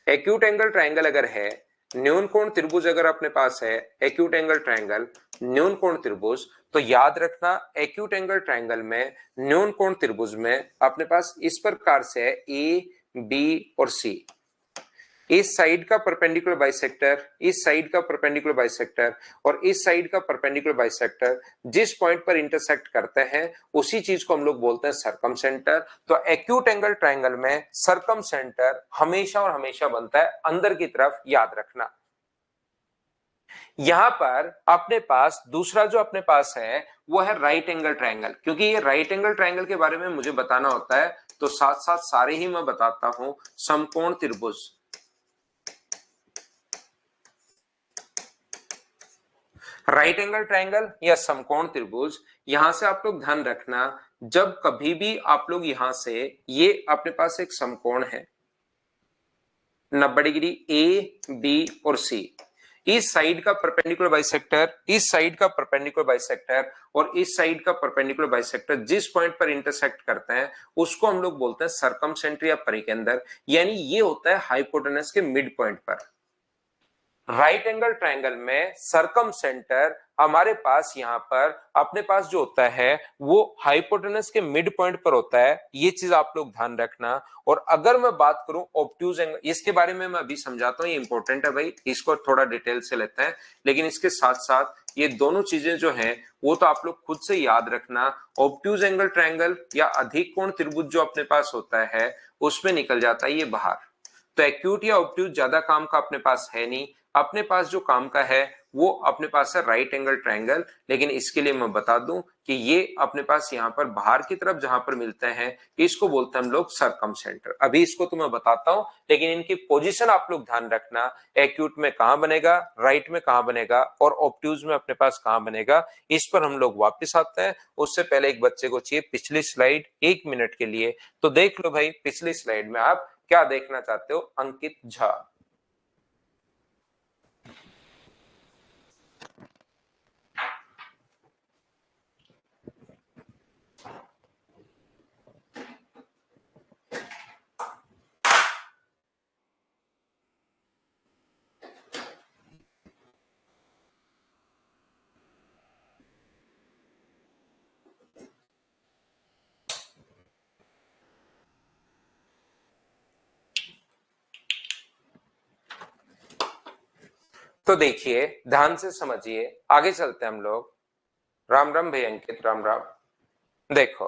एक्यूट एंगल ट्रायंगल अगर है, न्यून कोण त्रिभुज अगर अपने पास है, एक्यूट एंगल ट्रायंगल न्यून कोण त्रिभुज, तो याद रखना एक्यूट एंगल ट्रायंगल में न्यून कोण त्रिभुज में अपने पास इस प्रकार से है ए बी और सी। इस साइड का परपेंडिकुलर बाइसेक्टर, इस साइड का परपेंडिकुलर बाइसेक्टर और इस साइड का परपेंडिकुलर बाइसेक्टर जिस पॉइंट पर इंटरसेक्ट करते हैं उसी चीज को हम लोग बोलते हैं सर्कम सेंटर। तो एक्यूट एंगल ट्रायंगल में सर्कम सेंटर हमेशा और हमेशा बनता है अंदर की तरफ, याद रखना। यहां पर अपने पास दूसरा जो अपने पास है वो है राइट एंगल ट्रायंगल। क्योंकि ये राइट एंगल ट्रायंगल के बारे में मुझे बताना होता है तो साथ साथ सारे ही मैं बताता हूं। समकोण त्रिभुज, राइट एंगल ट्रायंगल या समकोण त्रिभुज, यहां से आप लोग ध्यान रखना जब कभी भी आप लोग यहां से, ये अपने पास एक समकोण है 90 डिग्री ए बी और सी, इस साइड का परपेंडिकुलर बाइसेक्टर, इस साइड का परपेंडिकुलर बाइसेक्टर और इस साइड का परपेंडिकुलर बाइसेक्टर जिस पॉइंट पर इंटरसेक्ट करते हैं उसको हम लोग बोलते हैं सर्कमसेंटर या परिकेंद्र, यानी ये होता है हाइपोटेनस के मिड पॉइंट पर। राइट एंगल ट्रायंगल में सरकम सेंटर हमारे पास यहां पर अपने पास जो होता है वो हाइपोटेनस के मिड पॉइंट पर होता है, ये चीज आप लोग ध्यान रखना। और अगर मैं बात करूं ऑब्ट्यूज एंगल, इसके बारे में मैं अभी समझाता हूं, ये इंपॉर्टेंट है भाई, इसको थोड़ा डिटेल से लेते हैं। लेकिन इसके साथ साथ ये दोनों चीजें जो है वो तो आप लोग खुद से याद रखना। ऑब्ट्यूज एंगल ट्रायंगल या अधिक कोण त्रिभुज जो अपने पास होता है उसमें निकल जाता है ये बाहर। तो एक्यूट या ऑब्ट्यूज ज्यादा काम का अपने पास है नहीं, अपने पास जो काम का है वो अपने पास है राइट एंगल ट्रायंगल। लेकिन इसके लिए मैं बता दूं कि ये अपने पास यहां पर बाहर की तरफ जहां पर मिलते हैं इसको बोलते हैं हम लोग सर्कम सेंटर। अभी इसको तो मैं बताता हूं लेकिन इनकी पोजीशन आप लोग ध्यान रखना, एक्यूट में कहां बनेगा, राइट में कहां बनेगा और ऑब्ट्यूज में अपने पास कहां बनेगा, इस पर हम लोग वापिस आते हैं। उससे पहले एक बच्चे को चाहिए पिछली स्लाइड 1 मिनट के लिए, तो देख लो भाई पिछली स्लाइड में आप क्या देखना चाहते हो। अंकित झा, तो देखिए ध्यान से समझिए, आगे चलते हैं हम लोग। राम राम भैया अंकित, राम राम। देखो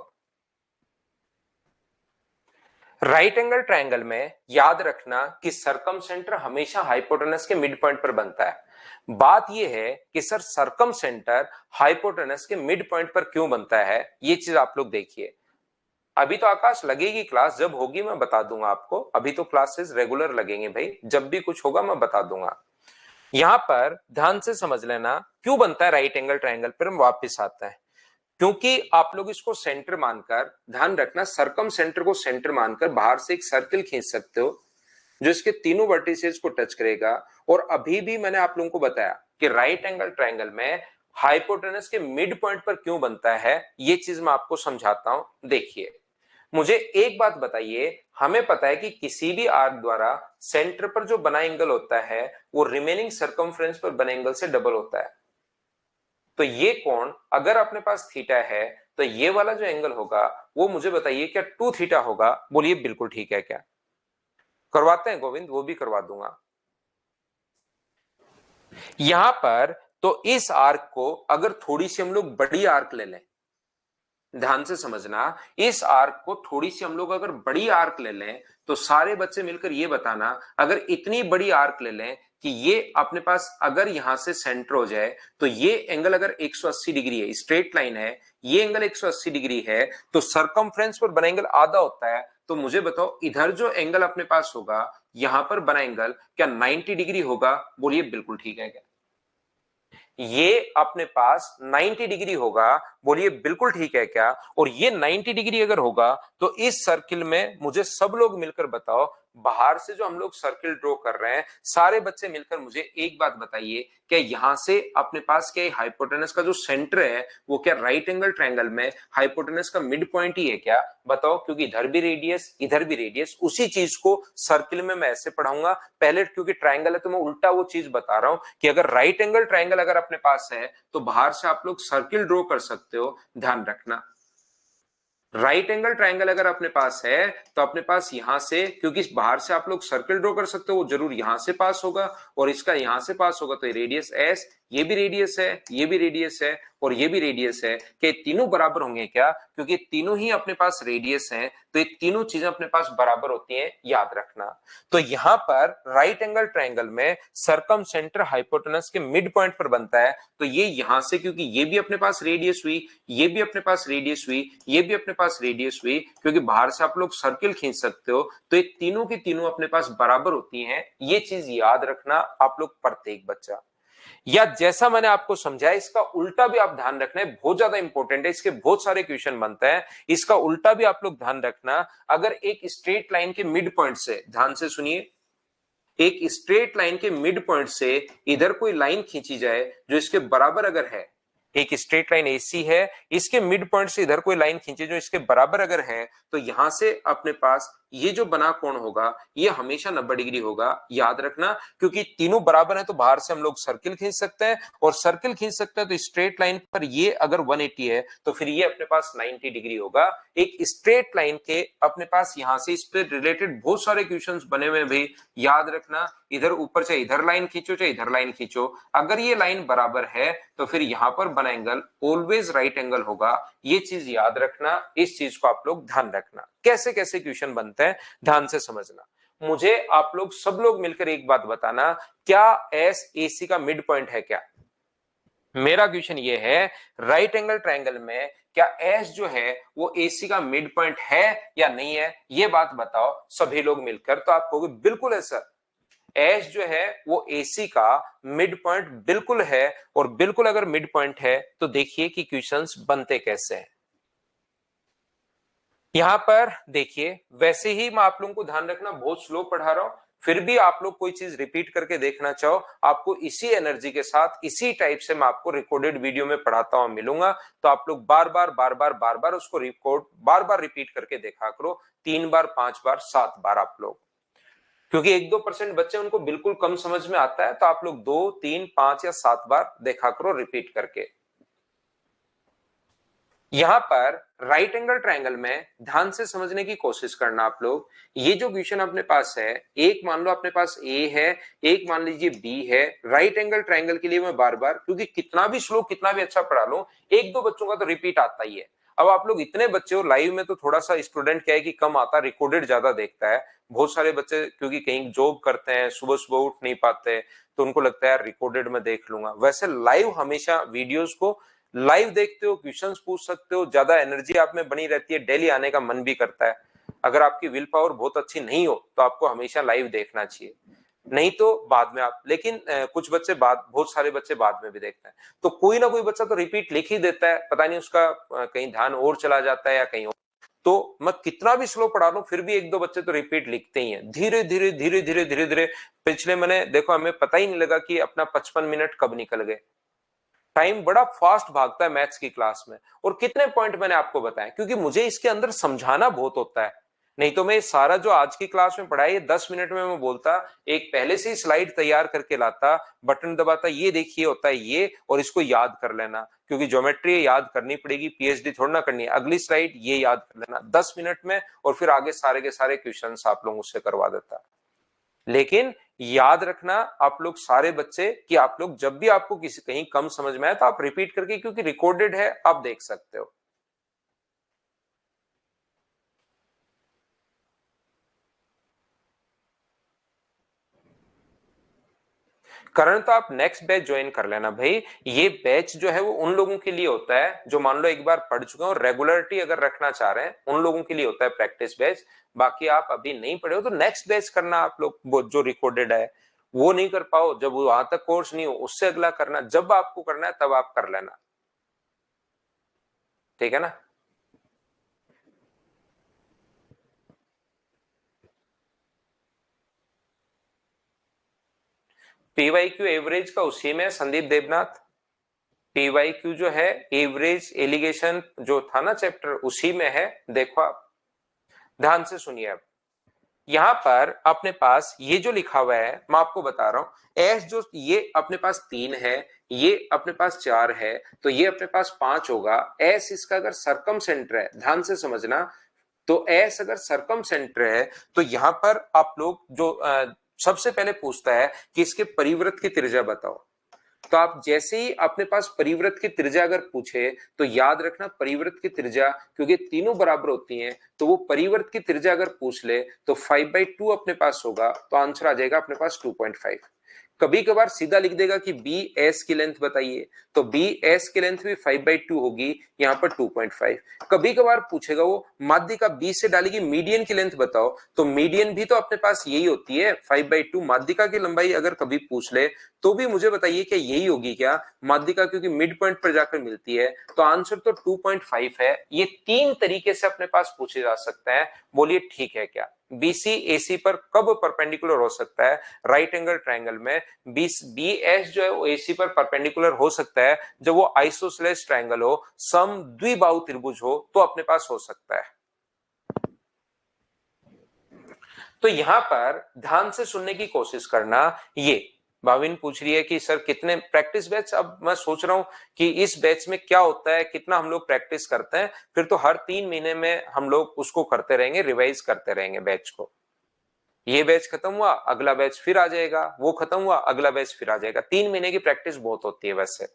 राइट एंगल ट्रायंगल में याद रखना कि सरकम सेंटर हमेशा हाइपोटेनस के मिड पॉइंट पर बनता है। बात यह है कि सर सरकम सेंटर हाइपोटेनस के मिड पॉइंट पर क्यों बनता है, ये चीज आप लोग देखिए। अभी तो आकाश लगेगी क्लास, जब होगी मैं बता दूंगा आपको। अभी तो क्लासेस रेगुलर लगेंगे भाई, जब भी कुछ होगा मैं बता दूंगा। यहां पर ध्यान से समझ लेना क्यों बनता है राइट एंगल ट्रायंगल पर, हम वापस आते हैं। क्योंकि आप लोग इसको सेंटर मानकर, ध्यान रखना सरकम सेंटर को सेंटर मानकर बाहर से एक सर्किल खींच सकते हो जो इसके तीनों वर्टिसेस को टच करेगा। और अभी भी मैंने आप लोगों को बताया कि राइट एंगल ट्रायंगल में हाइपोटेनस के मिड पॉइंट पर क्यों बनता है, ये चीज मैं आपको समझाता हूं। देखिए मुझे एक बात बताइए, हमें पता है कि किसी भी आर्क द्वारा सेंटर पर जो बना एंगल होता है वो रिमेनिंग सर्कमफ्रेंस पर बने एंगल से डबल होता है। तो ये कोण अगर अपने पास थीटा है तो ये वाला जो एंगल होगा वो मुझे बताइए क्या 2 थीटा होगा? बोलिए बिल्कुल ठीक है क्या? करवाते हैं गोविंद, वो भी करवा दूंगा। यहां पर तो इस आर्क को अगर थोड़ी सी हम लोग बड़ी आर्क ले लें, ध्यान से समझना, इस आर्क को थोड़ी सी हम लोग अगर बड़ी आर्क ले लें तो सारे बच्चे मिलकर ये बताना, अगर इतनी बड़ी आर्क ले लें कि ये अपने पास अगर यहां से सेंटर हो जाए तो ये एंगल अगर 180 डिग्री है, स्ट्रेट लाइन है, ये एंगल 180 डिग्री है, तो सरकमफ्रेंस पर बना एंगल आधा होता है। तो मुझे बताओ इधर जो एंगल अपने पास होगा यहां पर बना एंगल क्या 90 डिग्री होगा? बोलिए बिल्कुल ठीक है क्या? ये अपने पास 90 डिग्री होगा। बोलिए बिल्कुल ठीक है क्या? और ये 90 डिग्री अगर होगा तो इस सर्किल में मुझे सब लोग मिलकर बताओ, बाहर से जो हम लोग सर्किल ड्रॉ कर रहे हैं सारे बच्चे मिलकर मुझे एक बात बताइए, क्या यहां से अपने पास क्या हाइपोटेनस का जो सेंटर है वो क्या राइट एंगल ट्रायंगल में हाइपोटेनस का मिड पॉइंट ही है क्या? बताओ, क्योंकि इधर भी रेडियस इधर भी रेडियस, उसी चीज को सर्किल में मैं ऐसे पढ़ाऊंगा पहले, क्योंकि ट्रायंगल है तो मैं उल्टा वो चीज बता रहा हूं कि अगर राइट एंगल ट्रायंगल अगर अपने पास है तो बाहर से आप लोग सर्किल ड्रॉ कर सकते हो। ध्यान रखना राइट एंगल ट्रायंगल अगर अपने पास है तो अपने पास यहां से, क्योंकि बाहर से आप लोग सर्किल ड्रॉ कर सकते हो, वो जरूर यहां से पास होगा और इसका यहां से पास होगा, तो रेडियस एस, ये भी रेडियस है, ये भी रेडियस है और ये भी रेडियस है। कि तीनों बराबर होंगे क्या? क्योंकि तीनों ही अपने पास रेडियस हैं तो ये तीनों चीजें अपने पास बराबर होती हैं, याद रखना। तो यहां पर राइट एंगल ट्रायंगल में सरकम सेंटर हाइपोटेनस के मिड पॉइंट पर बनता है। तो ये यहां से, क्योंकि ये भी अपने पास रेडियस हुई, ये भी अपने पास रेडियस हुई, ये भी अपने पास रेडियस हुई, क्योंकि बाहर से आप लोग सर्किल खींच सकते हो, तो ये तीनों की तीनों अपने पास बराबर होती हैं। ये चीज याद रखना आप लोग प्रत्येक बच्चा। या जैसा मैंने आपको समझाया इसका उल्टा भी आप ध्यान रखना है, बहुत ज्यादा इंपॉर्टेंट है, इसके बहुत सारे क्वेश्चन बनते हैं। इसका उल्टा भी आप लोग ध्यान रखना। अगर एक स्ट्रेट लाइन के मिड पॉइंट से, ध्यान से सुनिए, एक स्ट्रेट लाइन के मिड पॉइंट से इधर कोई लाइन खींची जाए जो इसके बराबर अगर है, एक स्ट्रेट लाइन एसी है, इसके मिड पॉइंट से इधर कोई लाइन खींचे जो इसके बराबर अगर है, तो यहां से अपने पास ये जो बना कोण होगा ये हमेशा 90 डिग्री होगा। याद रखना, क्योंकि तीनों बराबर है तो बाहर से हम लोग सर्किल खींच सकते हैं, और सर्किल खींच सकते हैं तो स्ट्रेट लाइन पर ये अगर 180 है तो फिर ये अपने पास 90 डिग्री होगा। एक स्ट्रेट लाइन के अपने पास यहां से इस पे रिलेटेड बहुत सारे क्वेश्चंस बने हुए भी, याद रखना। इधर ऊपर चाहे इधर लाइन खींचो चाहे इधर लाइन खींचो, अगर ये लाइन बराबर है तो फिर यहां पर बना एंगल ऑलवेज राइट एंगल होगा। ये चीज याद रखना, इस चीज को आप लोग ध्यान रखना। कैसे कैसे क्वेश्चन बनते हैं ध्यान से समझना। मुझे आप लोग सब लोग मिलकर एक बात बताना, क्या एस एसी का मिड पॉइंट है क्या? मेरा क्वेश्चन ये है, राइट एंगल ट्रायंगल में क्या एस जो है वो एसी का मिड पॉइंट है या नहीं है? ये बात बताओ सभी लोग मिलकर। तो आप कहोगे बिल्कुल है सर, एस जो है वो एसी का मिड पॉइंट बिल्कुल है। और बिल्कुल अगर मिड पॉइंट है तो देखिए कि क्वेश्चंस बनते कैसे हैं। यहां पर देखिए, वैसे ही मैं आप लोगों को ध्यान रखना बहुत स्लो पढ़ा रहा हूं, फिर भी आप लोग कोई चीज रिपीट करके देखना चाहो, आपको इसी एनर्जी के साथ इसी टाइप से मैं आपको रिकॉर्डेड वीडियो में पढ़ाता हुआ मिलूंगा। तो आप लोग बार बार उसको रिकॉर्ड बार बार रिपीट करके देखा करो, 3 बार 5 बार 7 बार आप लोग, क्योंकि 1-2% बच्चे उनको बिल्कुल कम समझ में आता है, तो आप लोग 2 3 5 या 7 बार देखा करो रिपीट करके। यहां पर राइट एंगल ट्रायंगल में ध्यान से समझने की कोशिश करना आप लोग। ये जो क्वेश्चन अपने पास है, एक मान लो अपने पास ए है, एक मान लीजिए बी है। राइट एंगल ट्रायंगल के लिए मैं बार बार, क्योंकि कितना भी स्लो कितना भी अच्छा पढ़ा लो, एक दो बच्चों का तो रिपीट आता ही है। अब आप लोग इतने बच्चे हो, लाइव में तो थोड़ा सा स्टूडेंट क्या है कि कम आता, रिकॉर्डेड ज्यादा देखता है। बहुत सारे बच्चे क्योंकि कहीं जॉब करते हैं, सुबह सुबह उठ नहीं पाते, तो उनको लगता है यार रिकॉर्डेड में देख लूंगा। वैसे लाइव हमेशा वीडियोस को लाइव देखते हो, क्वेश्चंस पूछ सकते हो, ज्यादा एनर्जी आप में बनी रहती है, डेली आने का मन भी करता है। अगर आपकी विल पावर बहुत अच्छी नहीं हो तो आपको हमेशा लाइव देखना चाहिए, नहीं तो बाद में आप। लेकिन कुछ बच्चे बाद, बहुत सारे बच्चे बाद में भी देखते हैं, तो कोई ना कोई बच्चा तो रिपीट लिख ही देता है, पता नहीं उसका कहीं ध्यान और चला जाता है या कहीं और। तो मैं कितना भी स्लो पढ़ा लूं फिर भी एक दो बच्चे तो रिपीट लिखते ही हैं। धीरे धीरे धीरे धीरे धीरे धीरे पिछले मैंने देखो, हमें पता ही नहीं लगा कि अपना 55 मिनट कब निकल गए। टाइम बड़ा फास्ट भागता है मैथ्स की क्लास में। और कितने पॉइंट मैंने आपको बताया, क्योंकि मुझे इसके अंदर समझाना बहुत होता है। नहीं तो मैं सारा जो आज की क्लास में पढ़ाई 10 मिनट में मैं बोलता, एक पहले से ही स्लाइड तैयार करके लाता, बटन दबाता, ये देखिए होता है ये, और इसको याद कर लेना, क्योंकि ज्योमेट्री याद करनी पड़ेगी, पीएचडी थोड़ा ना करनी है। अगली स्लाइड ये याद कर लेना 10 मिनट में, और फिर आगे सारे के सारे क्वेश्चन आप लोग उससे करवा देता। लेकिन याद रखना आप लोग सारे बच्चे कि आप लोग जब भी आपको किसी कहीं कम समझ में आए तो आप रिपीट करके, क्योंकि रिकॉर्डेड है, आप देख सकते हो। करण तो आप नेक्स्ट बैच ज्वाइन कर लेना भाई। ये बैच जो है वो उन लोगों के लिए होता है जो मान लो एक बार पढ़ चुके हो और रेगुलरिटी अगर रखना चाह रहे हैं, उन लोगों के लिए होता है प्रैक्टिस बैच। बाकी आप अभी नहीं पढ़े हो तो नेक्स्ट बैच करना आप लोग, वो जो रिकॉर्डेड है। वो नहीं कर पाओ, जब वहां तक कोर्स नहीं हो उससे अगला करना, जब आपको करना है तब आप कर लेना, ठीक है ना। पीवाईक्यू एवरेज का उसी में संदीप देवनाथ। पीवाईक्यू जो है एवरेज एलिगेशन जो था ना चैप्टर, उसी में है। देखो आप ध्यान से सुनिए। अब यहां पर अपने पास ये जो लिखा हुआ है मैं आपको बता रहा हूं, एस जो ये अपने पास 3 है, ये अपने पास 4 है, तो ये अपने पास 5 होगा। एस इसका अगर सरकम सेंटर है, ध्यान से समझना, तो एस अगर सरकम सेंटर है तो यहां पर आप लोग जो सबसे पहले पूछता है कि इसके परिवृत्त की त्रिज्या बताओ। तो आप जैसे ही अपने पास परिवृत्त की त्रिज्या अगर पूछे तो याद रखना परिवृत्त की त्रिज्या, क्योंकि तीनों बराबर होती हैं, तो वो परिवृत्त की त्रिज्या अगर पूछ ले तो 5/2 अपने पास होगा, तो आंसर आ जाएगा अपने पास 2.5। कभी कभार सीधा लिख देगा कि बी एस की लेंथ बताइए, तो बी एस की लेंथ भी 5/2 होगी, यहाँ पर 2.5। कभी कभार पूछेगा वो माध्यिका बी से डालेगी मीडियन की लेंथ बताओ, तो मीडियन भी तो अपने पास यही होती है 5/2। माध्यिका की लंबाई अगर कभी पूछ ले तो भी मुझे बताइए क्या यही होगी क्या माध्यिका, क्योंकि मिड पॉइंट पर जाकर मिलती है, तो आंसर तो 2.5 है। ये 3 तरीके से अपने पास पूछे जा सकते हैं, बोलिए ठीक है क्या। बीसी एसी पर कब परपेंडिकुलर हो सकता है राइट एंगल ट्रायंगल में? बी एस जो है वो एसी पर परपेंडिकुलर हो सकता है जब वो आइसोसेलेस ट्रायंगल हो, सम द्विबाहु त्रिभुज हो, तो अपने पास हो सकता है। तो यहां पर ध्यान से सुनने की कोशिश करना। ये भाविन पूछ रही है कि सर कितने प्रैक्टिस बैच, अब मैं सोच रहा हूं कि इस बैच में क्या होता है, कितना हम लोग प्रैक्टिस करते हैं, फिर तो हर 3 महीने में हम लोग उसको करते रहेंगे, रिवाइज करते रहेंगे बैच को। ये बैच खत्म हुआ अगला बैच फिर आ जाएगा, वो खत्म हुआ अगला बैच फिर आ जाएगा। 3 महीने की प्रैक्टिस बहुत होती है वैसे।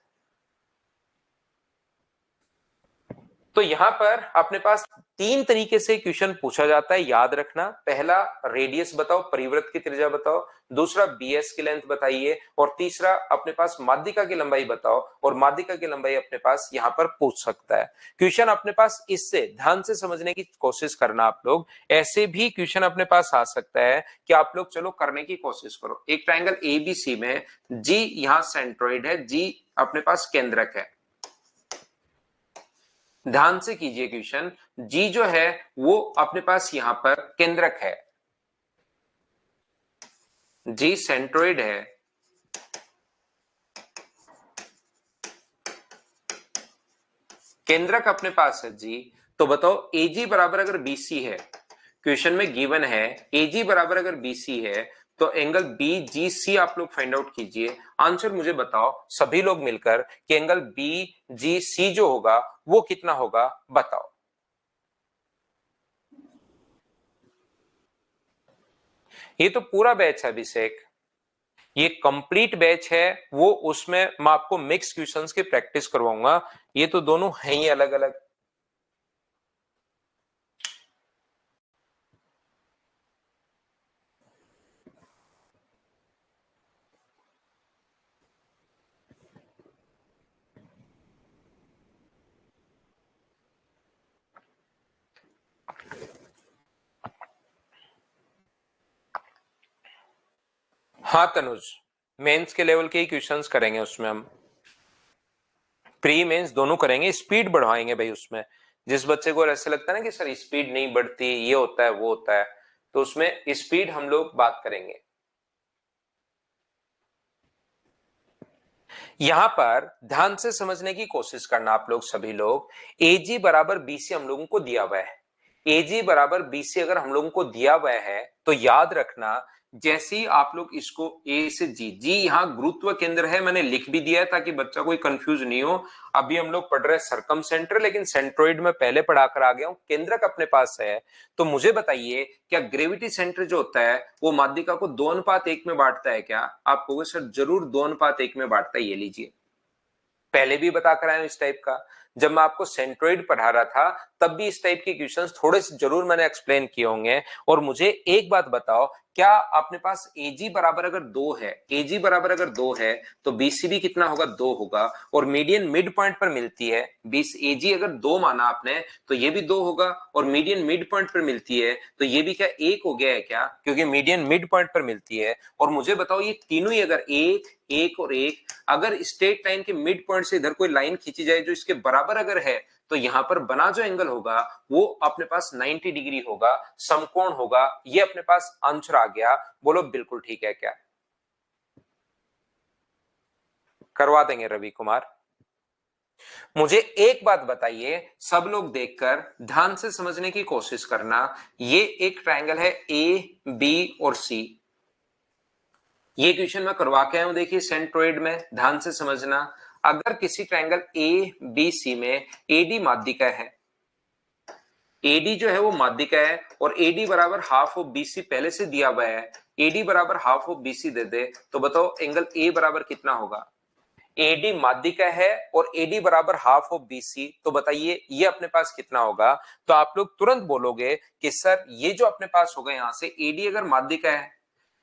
तो यहां पर अपने पास 3 तरीके से क्वेश्चन पूछा जाता है, याद रखना। पहला रेडियस बताओ, परिवृत्त की त्रिज्या बताओ। दूसरा बीएस की लेंथ बताइए। और तीसरा अपने पास माध्यिका की लंबाई बताओ, और माध्यिका की लंबाई अपने पास यहां पर पूछ सकता है क्वेश्चन अपने पास। इससे ध्यान से समझने की कोशिश करना आप लोग। ऐसे भी क्वेश्चन अपने पास आ सकता है कि आप लोग चलो करने की कोशिश करो। एक ट्राइंगल एबीसी में जी यहां सेंट्रोइड है, जी अपने पास केंद्रक है। ध्यान से कीजिए क्वेश्चन, जी जो है वो अपने पास यहां पर केंद्रक है, जी सेंट्रोइड है। केंद्रक अपने पास है जी। तो बताओ एजी बराबर अगर बीसी है, क्वेश्चन में गिवन है एजी बराबर अगर बीसी है, तो एंगल BGC आप लोग फाइंड आउट कीजिए। आंसर मुझे बताओ सभी लोग मिलकर कि एंगल BGC जो होगा वो कितना होगा, बताओ। ये तो पूरा बैच है अभिषेक, ये कंप्लीट बैच है, वो उसमें मैं आपको मिक्स क्वेश्चंस की प्रैक्टिस करवाऊंगा। ये तो दोनों हैं ही अलग अलग। हाँ तनुज, मेंस के लेवल के ही क्वेश्चंस करेंगे उसमें हम, प्री मेंस दोनों करेंगे, स्पीड बढ़ाएंगे भाई उसमें। जिस बच्चे को ऐसे लगता है ना कि सर स्पीड नहीं बढ़ती, ये होता है वो होता है, तो उसमें स्पीड हम लोग बात करेंगे। यहां पर ध्यान से समझने की कोशिश करना आप लोग सभी लोग। AG बराबर BC हम लोगों को दिया हुआ है। AG बराबर BC अगर हम लोगों को दिया हुआ है तो याद रखना, जैसे ही आप लोग इसको A से G यहां गुरुत्व केंद्र है, मैंने लिख भी दिया है ताकि बच्चा कोई कंफ्यूज नहीं हो। अभी हम लोग पढ़ रहे हैं सरकम सेंटर, लेकिन सेंट्रोइड में पहले पढ़ाकर आ गया हूं। केंद्रक अपने पास है, तो मुझे बताइए क्या ग्रेविटी सेंटर जो होता है वो माध्यिका को 2:1 में बांटता है क्या? आप कहोगे सर जरूर 2:1 में बांटता है, ये लीजिए। पहले भी बताकर आया हूं इस टाइप का, जब मैं आपको सेंट्रोइड पढ़ा रहा था तब भी इस टाइप के क्वेश्चंस थोड़े से जरूर मैंने एक्सप्लेन किए होंगे। और मुझे एक बात बताओ, क्या अपने पास AG बराबर अगर 2 है, AG बराबर अगर 2 है तो BC भी कितना होगा, 2 होगा। और मीडियन मिड पॉइंट पर मिलती है, 20 AG अगर 2 माना आपने तो ये भी 2 होगा। और मीडियन मिड पॉइंट पर मिलती है तो ये भी क्या 1 हो गया है क्या, क्योंकि मीडियन मिड पॉइंट पर मिलती है। और मुझे बताओ ये तीनों ही अगर 1 1 और 1 अगर स्ट्रेट लाइन के मिड पॉइंट से इधर कोई लाइन खींची जाए जो इसके बराबर अगर है, तो यहां पर बना जो एंगल होगा वो अपने पास 90 डिग्री होगा, समकोण होगा। ये अपने पास आंसर आ गया। बोलो बिल्कुल ठीक है क्या? करवा देंगे रवि कुमार। मुझे एक बात बताइए, सब लोग देखकर ध्यान से समझने की कोशिश करना। ये एक ट्रायंगल है ABC। ये क्वेश्चन मैं करवा के आया हूं, देखिए सेंट्रोइड में, ध्यान से समझना। अगर किसी ट्रायंगल ABC में AD माध्यिका है, AD जो है वो माध्यिका है और AD बराबर हाफ ऑफ BC पहले से दिया हुआ है, AD बराबर हाफ ऑफ BC दे दे, तो बताओ एंगल A बराबर कितना होगा? AD माध्यिका है और AD बराबर हाफ ऑफ BC, तो बताइए ये अपने पास कितना होगा? तो आप लोग तुरंत बोलोगे कि सर ये जो अपने पास होगा, यहां से AD अगर माध्यिका है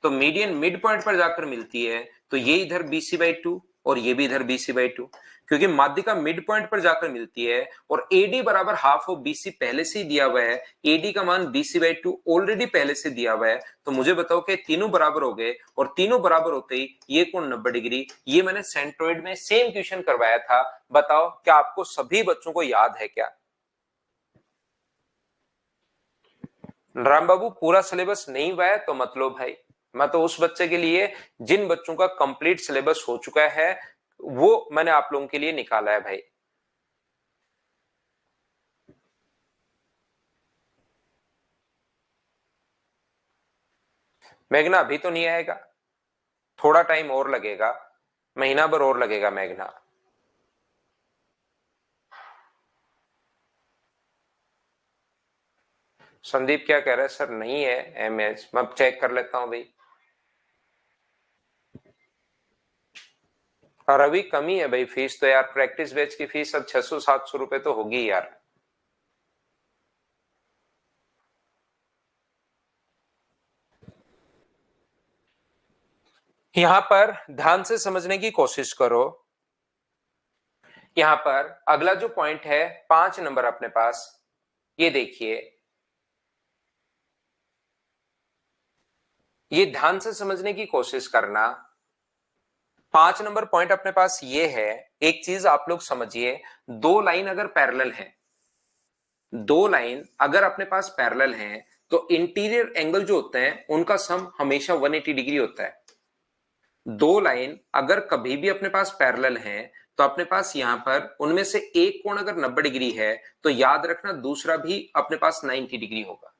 तो मीडियन मिड पॉइंट पर जाकर मिलती है, तो ये इधर BC/2 और ये भी इधर BC/2, क्योंकि माध्यिका मिड पॉइंट पर जाकर मिलती है। और AD बराबर हाफ ऑफ BC पहले से ही दिया हुआ है, AD का मान BC/2 ऑलरेडी पहले से दिया हुआ है। तो मुझे बताओ कि तीनों बराबर हो गए, और तीनों बराबर होते ही ये कोण 90 डिग्री। ये मैंने सेंट्रोइड में सेम क्वेश्चन करवाया था। बताओ क्या आपको सभी बच्चों को याद है क्या? राम बाबू पूरा सिलेबस नहीं हुआ है तो मतलब भाई, मैं तो उस बच्चे के लिए, जिन बच्चों का कंप्लीट सिलेबस हो चुका है वो मैंने आप लोगों के लिए निकाला है भाई। मेघना अभी तो नहीं आएगा, थोड़ा टाइम और लगेगा, महीना भर और लगेगा मेघना। संदीप क्या कह रहा है, सर नहीं है MS, मैं चेक कर लेता हूं भाई। और अभी कमी है भाई, फीस तो यार प्रैक्टिस बैच की फीस अब 600-700 रुपए तो होगी यार। यहां पर ध्यान से समझने की कोशिश करो। यहां पर अगला जो पॉइंट है 5 नंबर अपने पास, ये देखिए, ये ध्यान से समझने की कोशिश करना। 5 नंबर पॉइंट अपने पास ये है, एक चीज आप लोग समझिए, दो लाइन अगर पैरेलल है, दो लाइन अगर अपने पास पैरेलल हैं तो इंटीरियर एंगल जो होते हैं उनका सम हमेशा 180 डिग्री होता है। दो लाइन अगर कभी भी अपने पास पैरेलल हैं तो अपने पास यहां पर उनमें से एक कोण अगर 90 डिग्री है तो याद रखना दूसरा भी अपने पास 90 डिग्री होगा।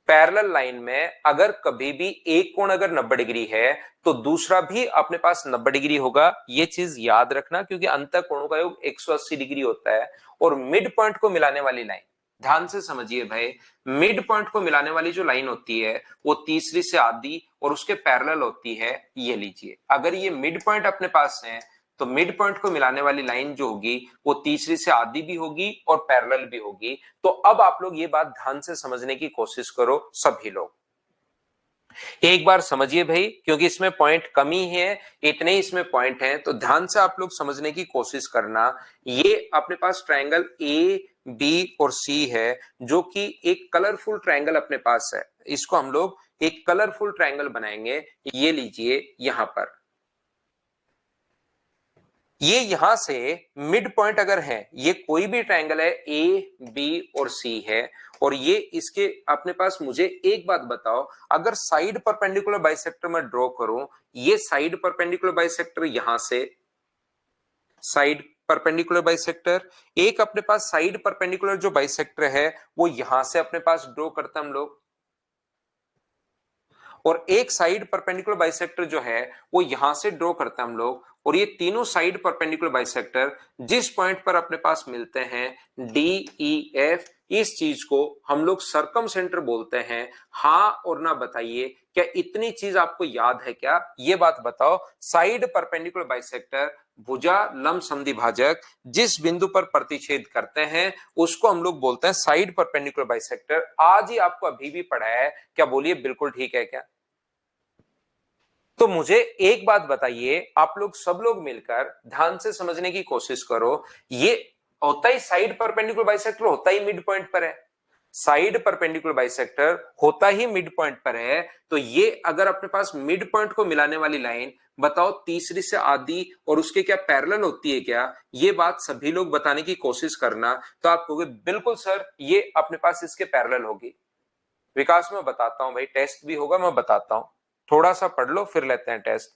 पैरेलल लाइन में अगर कभी भी एक कोण अगर 90 डिग्री है तो दूसरा भी अपने पास 90 डिग्री होगा। ये चीज याद रखना, क्योंकि अंतः कोणों का योग 180 डिग्री होता है। और मिड पॉइंट को मिलाने वाली लाइन, ध्यान से समझिए भाई, मिड पॉइंट को मिलाने वाली जो लाइन होती है वो तीसरी से आधी और उसके पैरेलल होती है। ये लीजिए, अगर ये मिड पॉइंट अपने पास है तो मिड पॉइंट को मिलाने वाली लाइन जो होगी वो तीसरी से आधी भी होगी और पैरेलल भी होगी। तो अब आप लोग ये बात ध्यान से समझने की कोशिश करो सभी लोग, एक बार समझिए भाई, क्योंकि इसमें पॉइंट कम ही है, इतने ही इसमें पॉइंट हैं, तो ध्यान से आप लोग समझने की कोशिश करना। ये अपने पास ट्रायंगल ए बी और सी है, जो कि एक कलरफुल ट्रायंगल अपने पास है। इसको हम लोग एक कलरफुल ट्रायंगल बनाएंगे। ये लीजिए, यहां पर ये यहां से मिड पॉइंट अगर है, ये कोई भी ट्रायंगल है, ए बी और सी है, और ये इसके अपने पास, मुझे एक बात बताओ, अगर साइड परपेंडिकुलर बाइसेक्टर में ड्रॉ करूं, ये साइड परपेंडिकुलर बाइसेक्टर यहां से साइड परपेंडिकुलर बाइसेक्टर, एक अपने पास साइड परपेंडिकुलर जो बाइसेक्टर है वो यहां से अपने पास ड्रॉ करते हम लोग, और एक साइड परपेंडिकुलर बाइसेक्टर जो है वो यहां से ड्रॉ करते हैं हम लोग। और ये तीनों साइड परपेंडिकुलर बाइसेक्टर जिस पॉइंट पर अपने पास मिलते हैं, डी ई एफ, इस चीज को हम लोग सर्कम सेंटर बोलते हैं। हाँ और ना बताइए, क्या इतनी चीज आपको याद है क्या? ये बात बताओ, साइड परपेंडिकुलर बाइसेक्टर भुजा लंब समद्विभाजक जिस बिंदु पर प्रतिच्छेद करते हैं उसको हम लोग बोलते हैं साइड परपेंडिकुलर बाइसेक्टर। आज ही आपको अभी भी पढ़ा है, क्या बोलिए बिल्कुल ठीक है क्या? तो मुझे एक बात बताइए, आप लोग सब लोग मिलकर ध्यान से समझने की कोशिश करो, ये होता ही साइड परपेंडिकुलर बाइसेक्टर होता ही मिड पॉइंट पर है, साइड परपेंडिकुलर बाइसेक्टर होता ही मिड पॉइंट पर है। तो ये अगर अपने पास मिड पॉइंट को मिलाने वाली लाइन बताओ तीसरी से आधी और उसके क्या पैरेलल होती है क्या? ये बात सभी लोग बताने की कोशिश करना। तो आप कहोगे बिल्कुल सर, ये अपने पास इसके पैरेलल होगी। विकास में बताता हूं भाई, टेस्ट भी होगा, मैं बताता हूं, थोड़ा सा पढ़ लो फिर लेते हैं टेस्ट।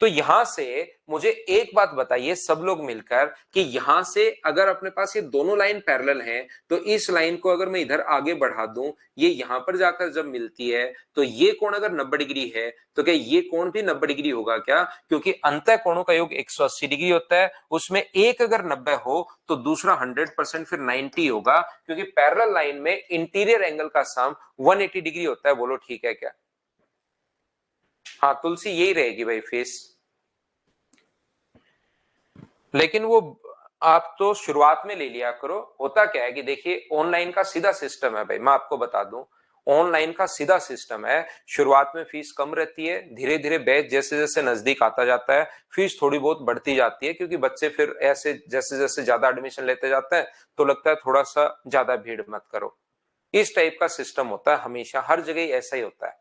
तो यहां से मुझे एक बात बताइए सब लोग मिलकर, कि यहां से अगर अपने पास ये दोनों लाइन पैरेलल हैं तो इस लाइन को अगर मैं इधर आगे बढ़ा दूं, ये यहां पर जाकर जब मिलती है तो ये कोण अगर 90 डिग्री है तो क्या ये कोण भी 90 डिग्री होगा क्या? क्योंकि अंतः कोणों का योग 180 डिग्री होता है, उसमें एक अगर 90 हो तो दूसरा 100% फिर 90 होगा, क्योंकि पैरेलल लाइन में इंटीरियर एंगल का सम 180 डिग्री होता है। बोलो ठीक है क्या? हाँ तुलसी, यही रहेगी भाई फीस। लेकिन वो आप तो शुरुआत में ले लिया करो। होता क्या है कि देखिए, ऑनलाइन का सीधा सिस्टम है भाई, मैं आपको बता दूं, ऑनलाइन का सीधा सिस्टम है। शुरुआत में फीस कम रहती है, धीरे धीरे बैच जैसे जैसे नजदीक आता जाता है फीस थोड़ी बहुत बढ़ती जाती है, क्योंकि बच्चे फिर ऐसे जैसे जैसे ज्यादा एडमिशन लेते जाते हैं तो लगता है थोड़ा सा ज्यादा भीड़ मत करो। इस टाइप का सिस्टम होता है, हमेशा हर जगह ऐसा ही होता है,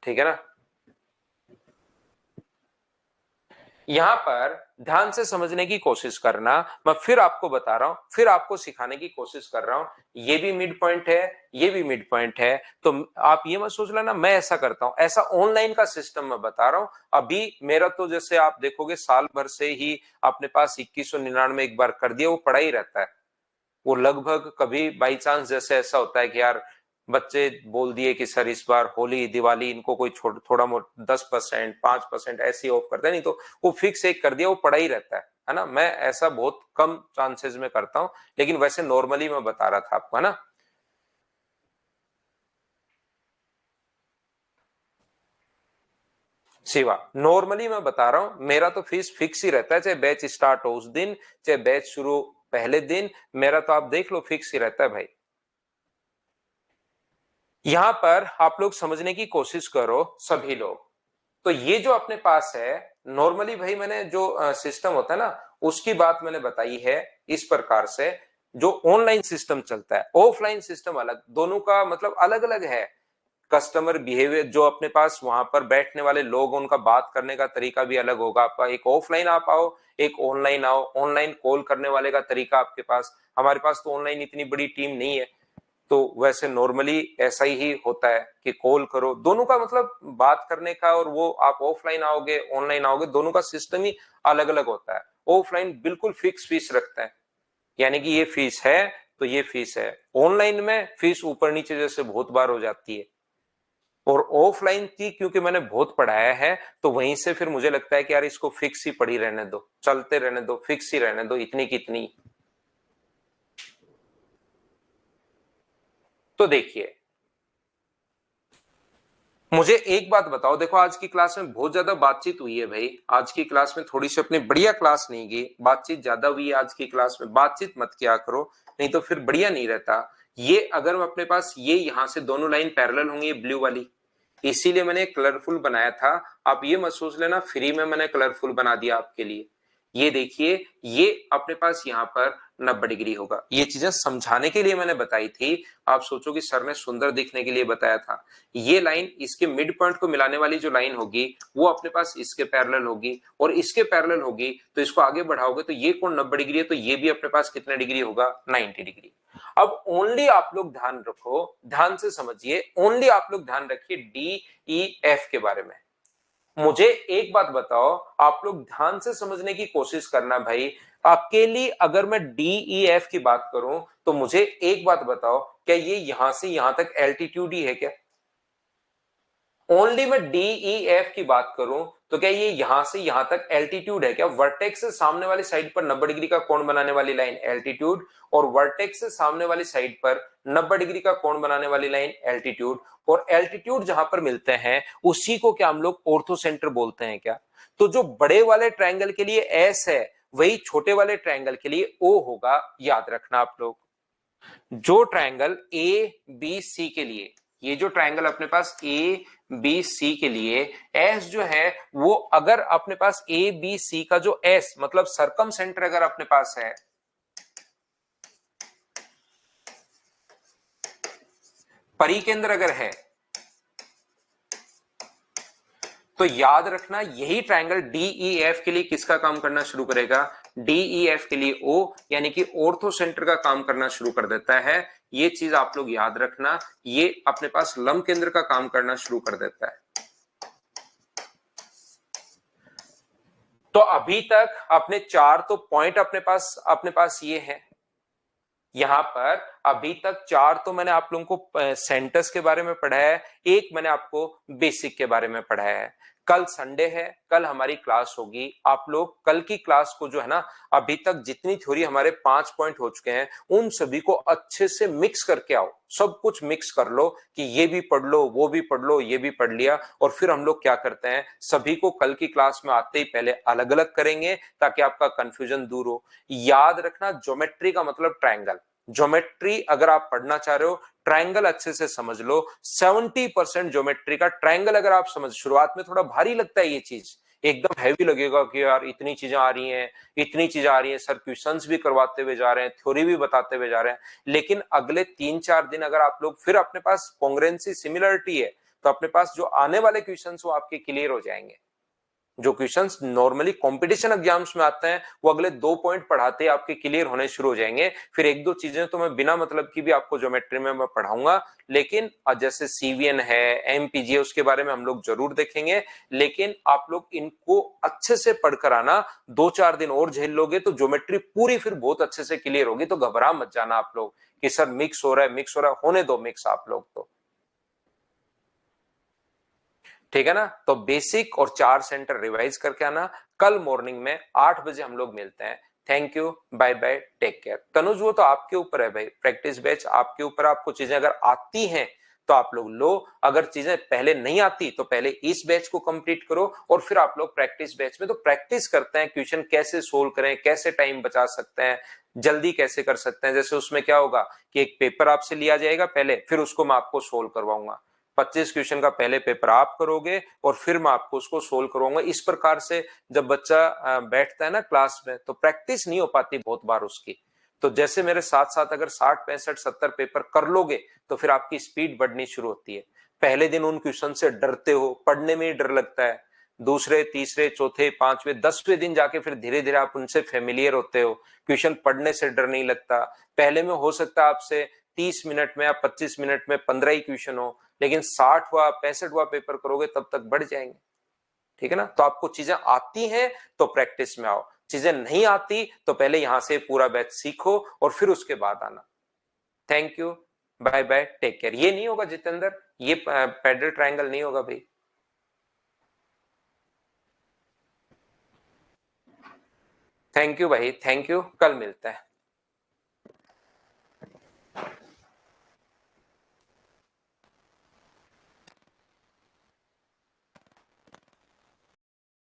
ठीक है ना? यहां पर ध्यान से समझने की कोशिश करना, मैं फिर आपको बता रहा हूं, फिर आपको सिखाने की कोशिश कर रहा हूं। ये भी मिड पॉइंट है, ये भी मिड पॉइंट है, तो आप ये मत सोच लेना मैं ऐसा करता हूं, ऐसा ऑनलाइन का सिस्टम मैं बता रहा हूं। अभी मेरा तो जैसे आप देखोगे साल भर से ही अपने पास 2199 एक बार कर दिया, वो पड़ा ही रहता है। वो लगभग कभी बाई चांस जैसे ऐसा होता है कि यार बच्चे बोल दिए कि सर इस बार होली दिवाली इनको कोई थोड़ा 10%, 5% ऐसे ऑफ करते हैं, नहीं तो वो फिक्स एक कर दिया, वो पड़ा ही रहता है ना? मैं ऐसा बहुत कम चांसेस में करता हूं, लेकिन वैसे नॉर्मली मैं बता रहा था आपको, है ना? शिवा, नॉर्मली मैं बता रहा हूं, मेरा तो फीस फिक्स ही रहता है, चाहे बैच स्टार्ट हो उस दिन, चाहे बैच शुरू पहले दिन, मेरा तो आप देख लो फिक्स ही रहता है भाई। यहां पर आप लोग समझने की कोशिश करो सभी लोग। तो ये जो अपने पास है, नॉर्मली भाई मैंने जो सिस्टम होता है ना उसकी बात मैंने बताई है इस प्रकार से। जो ऑनलाइन सिस्टम चलता है, ऑफलाइन सिस्टम अलग, दोनों का मतलब अलग अलग है। कस्टमर बिहेवियर जो अपने पास वहां पर बैठने वाले लोग, उनका बात करने का तरीका भी अलग होगा आपका। एक ऑफलाइन आप आओ, एक ऑनलाइन आओ, ऑनलाइन कॉल करने वाले का तरीका आपके पास, हमारे पास तो ऑनलाइन इतनी बड़ी टीम नहीं है, तो वैसे नॉर्मली ऐसा ही होता है कि कॉल करो, दोनों का मतलब बात करने का, और वो आप ऑफलाइन आओगे ऑनलाइन आओगे दोनों का सिस्टम ही अलग अलग होता है। ऑफलाइन बिल्कुल फिक्स फीस रखता है, यानी कि ये फीस है तो ये फीस है। ऑनलाइन में फीस ऊपर नीचे जैसे बहुत बार हो जाती है, और ऑफलाइन की क्योंकि मैंने बहुत पढ़ाया है तो वहीं से फिर मुझे लगता है कि यार इसको फिक्स ही पड़ी रहने दो, चलते रहने दो, फिक्स ही रहने दो, इतनी की इतनी। तो देखिए मुझे एक बात बताओ, देखो आज की क्लास में बहुत ज्यादा बातचीत हुई है भाई, आज की क्लास में थोड़ी सी अपनी बढ़िया क्लास नहीं गई, बातचीत ज्यादा हुई है आज की क्लास में, बातचीत मत किया करो नहीं तो फिर बढ़िया नहीं रहता। ये अगर अपने पास ये यहां से दोनों लाइन पैरेलल होंगी, ये ब्लू वाली, इसीलिए मैंने कलरफुल बनाया था। आप ये मत सोच लेना फ्री में मैंने कलरफुल बना दिया आपके लिए। ये देखिए ये अपने पास यहाँ पर 90 डिग्री होगा, ये चीजें समझाने के लिए मैंने बताई थी। आप सोचो कि सर ने सुंदर दिखने के लिए बताया था। ये लाइन इसके मिड पॉइंट को मिलाने वाली जो लाइन होगी वो अपने पास इसके पैरेलल होगी, और इसके पैरेलल होगी तो इसको आगे बढ़ाओगे तो ये कोण 90 डिग्री है, तो ये भी अपने पास कितने डिग्री होगा, 90 डिग्री। अब ओनली आप लोग ध्यान रखो, ध्यान से समझिए, ओनली आप लोग ध्यान रखिए डी ई एफ के बारे में। मुझे एक बात बताओ, आप लोग ध्यान से समझने की कोशिश करना भाई। अकेली अगर मैं डी ई एफ की बात करूं तो मुझे एक बात बताओ, क्या ये यहां से यहां तक एल्टीट्यूड ही है क्या? ओनली मैं डी ई एफ की बात करूं तो क्या ये यहां से यहां तक एल्टीट्यूड है क्या? वर्टेक्स से सामने वाली साइड पर 90 डिग्री का कोण बनाने वाली लाइन एल्टीट्यूड, और वर्टेक्स से सामने वाली साइड पर 90 डिग्री का कोण बनाने वाली लाइन एल्टीट्यूड, और एल्टीट्यूड जहां पर मिलते हैं उसी को क्या हम लोग ऑर्थोसेंटर बोलते हैं क्या? तो जो बड़े वाले ट्रायंगल के लिए एस है वही छोटे वाले ट्रायंगल के लिए ओ होगा, याद रखना आप लोग। जो ट्रायंगल ए बी सी के लिए, ये जो ट्रायंगल अपने पास ए बी सी के लिए एस जो है वो अगर अपने पास ए बी सी का जो एस मतलब सरकम सेंटर अगर अपने पास है, परिकेंद्र अगर है, तो याद रखना यही ट्रायंगल डीईएफ के लिए किसका काम करना शुरू करेगा, डीईएफ के लिए ओ यानी कि ऑर्थो सेंटर का काम करना शुरू कर देता है। ये चीज आप लोग याद रखना, ये अपने पास लंब केंद्र का काम करना शुरू कर देता है। तो अभी तक अपने चार तो पॉइंट अपने पास ये है, यहां पर अभी तक चार तो मैंने आप लोगों को सेंटर्स के बारे में पढ़ाया है, एक मैंने आपको बेसिक के बारे में पढ़ाया है। कल संडे है, कल हमारी क्लास होगी, आप लोग कल की क्लास को जो है ना, अभी तक जितनी थ्योरी हमारे 5 पॉइंट हो चुके हैं उन सभी को अच्छे से मिक्स करके आओ, सब कुछ मिक्स कर लो कि ये भी पढ़ लो, वो भी पढ़ लो, ये भी पढ़ लिया, और फिर हम लोग क्या करते हैं सभी को कल की क्लास में आते ही पहले अलग अलग करेंगे ताकि आपका कंफ्यूजन दूर हो। याद रखना ज्योमेट्री का मतलब ट्रायंगल, ज्योमेट्री अगर आप पढ़ना चाह रहे हो ट्रायंगल अच्छे से समझ लो। 70% ज्योमेट्री का ट्रायंगल अगर आप समझ, शुरुआत में थोड़ा भारी लगता है ये चीज, एकदम हैवी लगेगा कि यार इतनी चीजें आ रही हैं, इतनी चीजें आ रही हैं, सर क्वेश्चंस भी करवाते हुए जा रहे हैं, थ्योरी भी बताते हुए जा रहे हैं, लेकिन अगले 3-4 दिन अगर आप लोग फिर अपने पास कॉन्ग्रुएंसी सिमिलरिटी है तो अपने पास जो आने वाले क्वेश्चंस वो आपके क्लियर हो जाएंगे। जो क्वेश्चंस नॉर्मली कंपटीशन एग्जाम्स में आते हैं वो अगले 2 पॉइंट पढ़ाते ही आपके क्लियर होने शुरू हो जाएंगे। फिर एक दो चीजें तो मैं बिना मतलब की भी आपको ज्योमेट्री में मैं पढ़ाऊंगा, लेकिन जैसे सीवीएन है, एमपीजी है, उसके बारे में हम लोग जरूर देखेंगे, लेकिन आप लोग इनको अच्छे से पढ़कर आना। 2-4 दिन और झेल लोगे तो ज्योमेट्री पूरी फिर बहुत अच्छे से क्लियर होगी। तो घबरा मत जाना आप लोग कि सर मिक्स हो रहा है, मिक्स हो रहा है, होने दो मिक्स आप लोग तो, ठीक है ना। तो बेसिक और 4 सेंटर रिवाइज करके आना। कल मॉर्निंग में 8 बजे हम लोग मिलते हैं। Thank you, bye bye, take care. Tanuj वो तो आपके ऊपर है भाई, प्रैक्टिस बैच आपके ऊपर, आपको चीजें अगर आती हैं तो आप लोग लो, अगर चीजें पहले नहीं आती तो पहले इस बैच को कंप्लीट करो और फिर आप लोग प्रैक्टिस बैच में तो प्रैक्टिस करते हैं क्वेश्चन कैसे सोल्व करें, कैसे टाइम बचा सकते हैं, जल्दी कैसे कर सकते हैं। जैसे उसमें क्या होगा कि एक पेपर आपसे लिया जाएगा पहले, फिर उसको मैं आपको सोल्व करवाऊंगा। 25 क्वेश्चन का पहले पेपर आप करोगे और फिर मैं आपको उसको सोल्व करवाऊंगा। इस प्रकार से जब बच्चा बैठता है ना क्लास में तो प्रैक्टिस नहीं हो पाती बहुत बार उसकी। तो जैसे मेरे साथ साथ अगर 60 65 70 पेपर कर लोगे तो फिर आपकी स्पीड बढ़नी शुरू होती है। पहले दिन उन क्वेश्चन से डरते हो, पढ़ने में ही डर लगता है, दूसरे तीसरे चौथे पांचवें 10वें दिन जाके फिर धीरे धीरे आप उनसे फेमिलियर होते हो, क्वेश्चन पढ़ने से डर नहीं लगता। पहले में हो सकता है आपसे 30 मिनट में या 25 मिनट में 15 ही क्वेश्चन हो, लेकिन 60वां 65वां पेपर करोगे तब तक बढ़ जाएंगे, ठीक है ना। तो आपको चीजें आती हैं तो प्रैक्टिस में आओ, चीजें नहीं आती तो पहले यहां से पूरा बैच सीखो और फिर उसके बाद आना। Thank you, bye bye, take care. ये नहीं होगा जितेंद्र, ये पैडल ट्रायंगल नहीं होगा भाई। थैंक यू भाई, थैंक यू, कल मिलता है।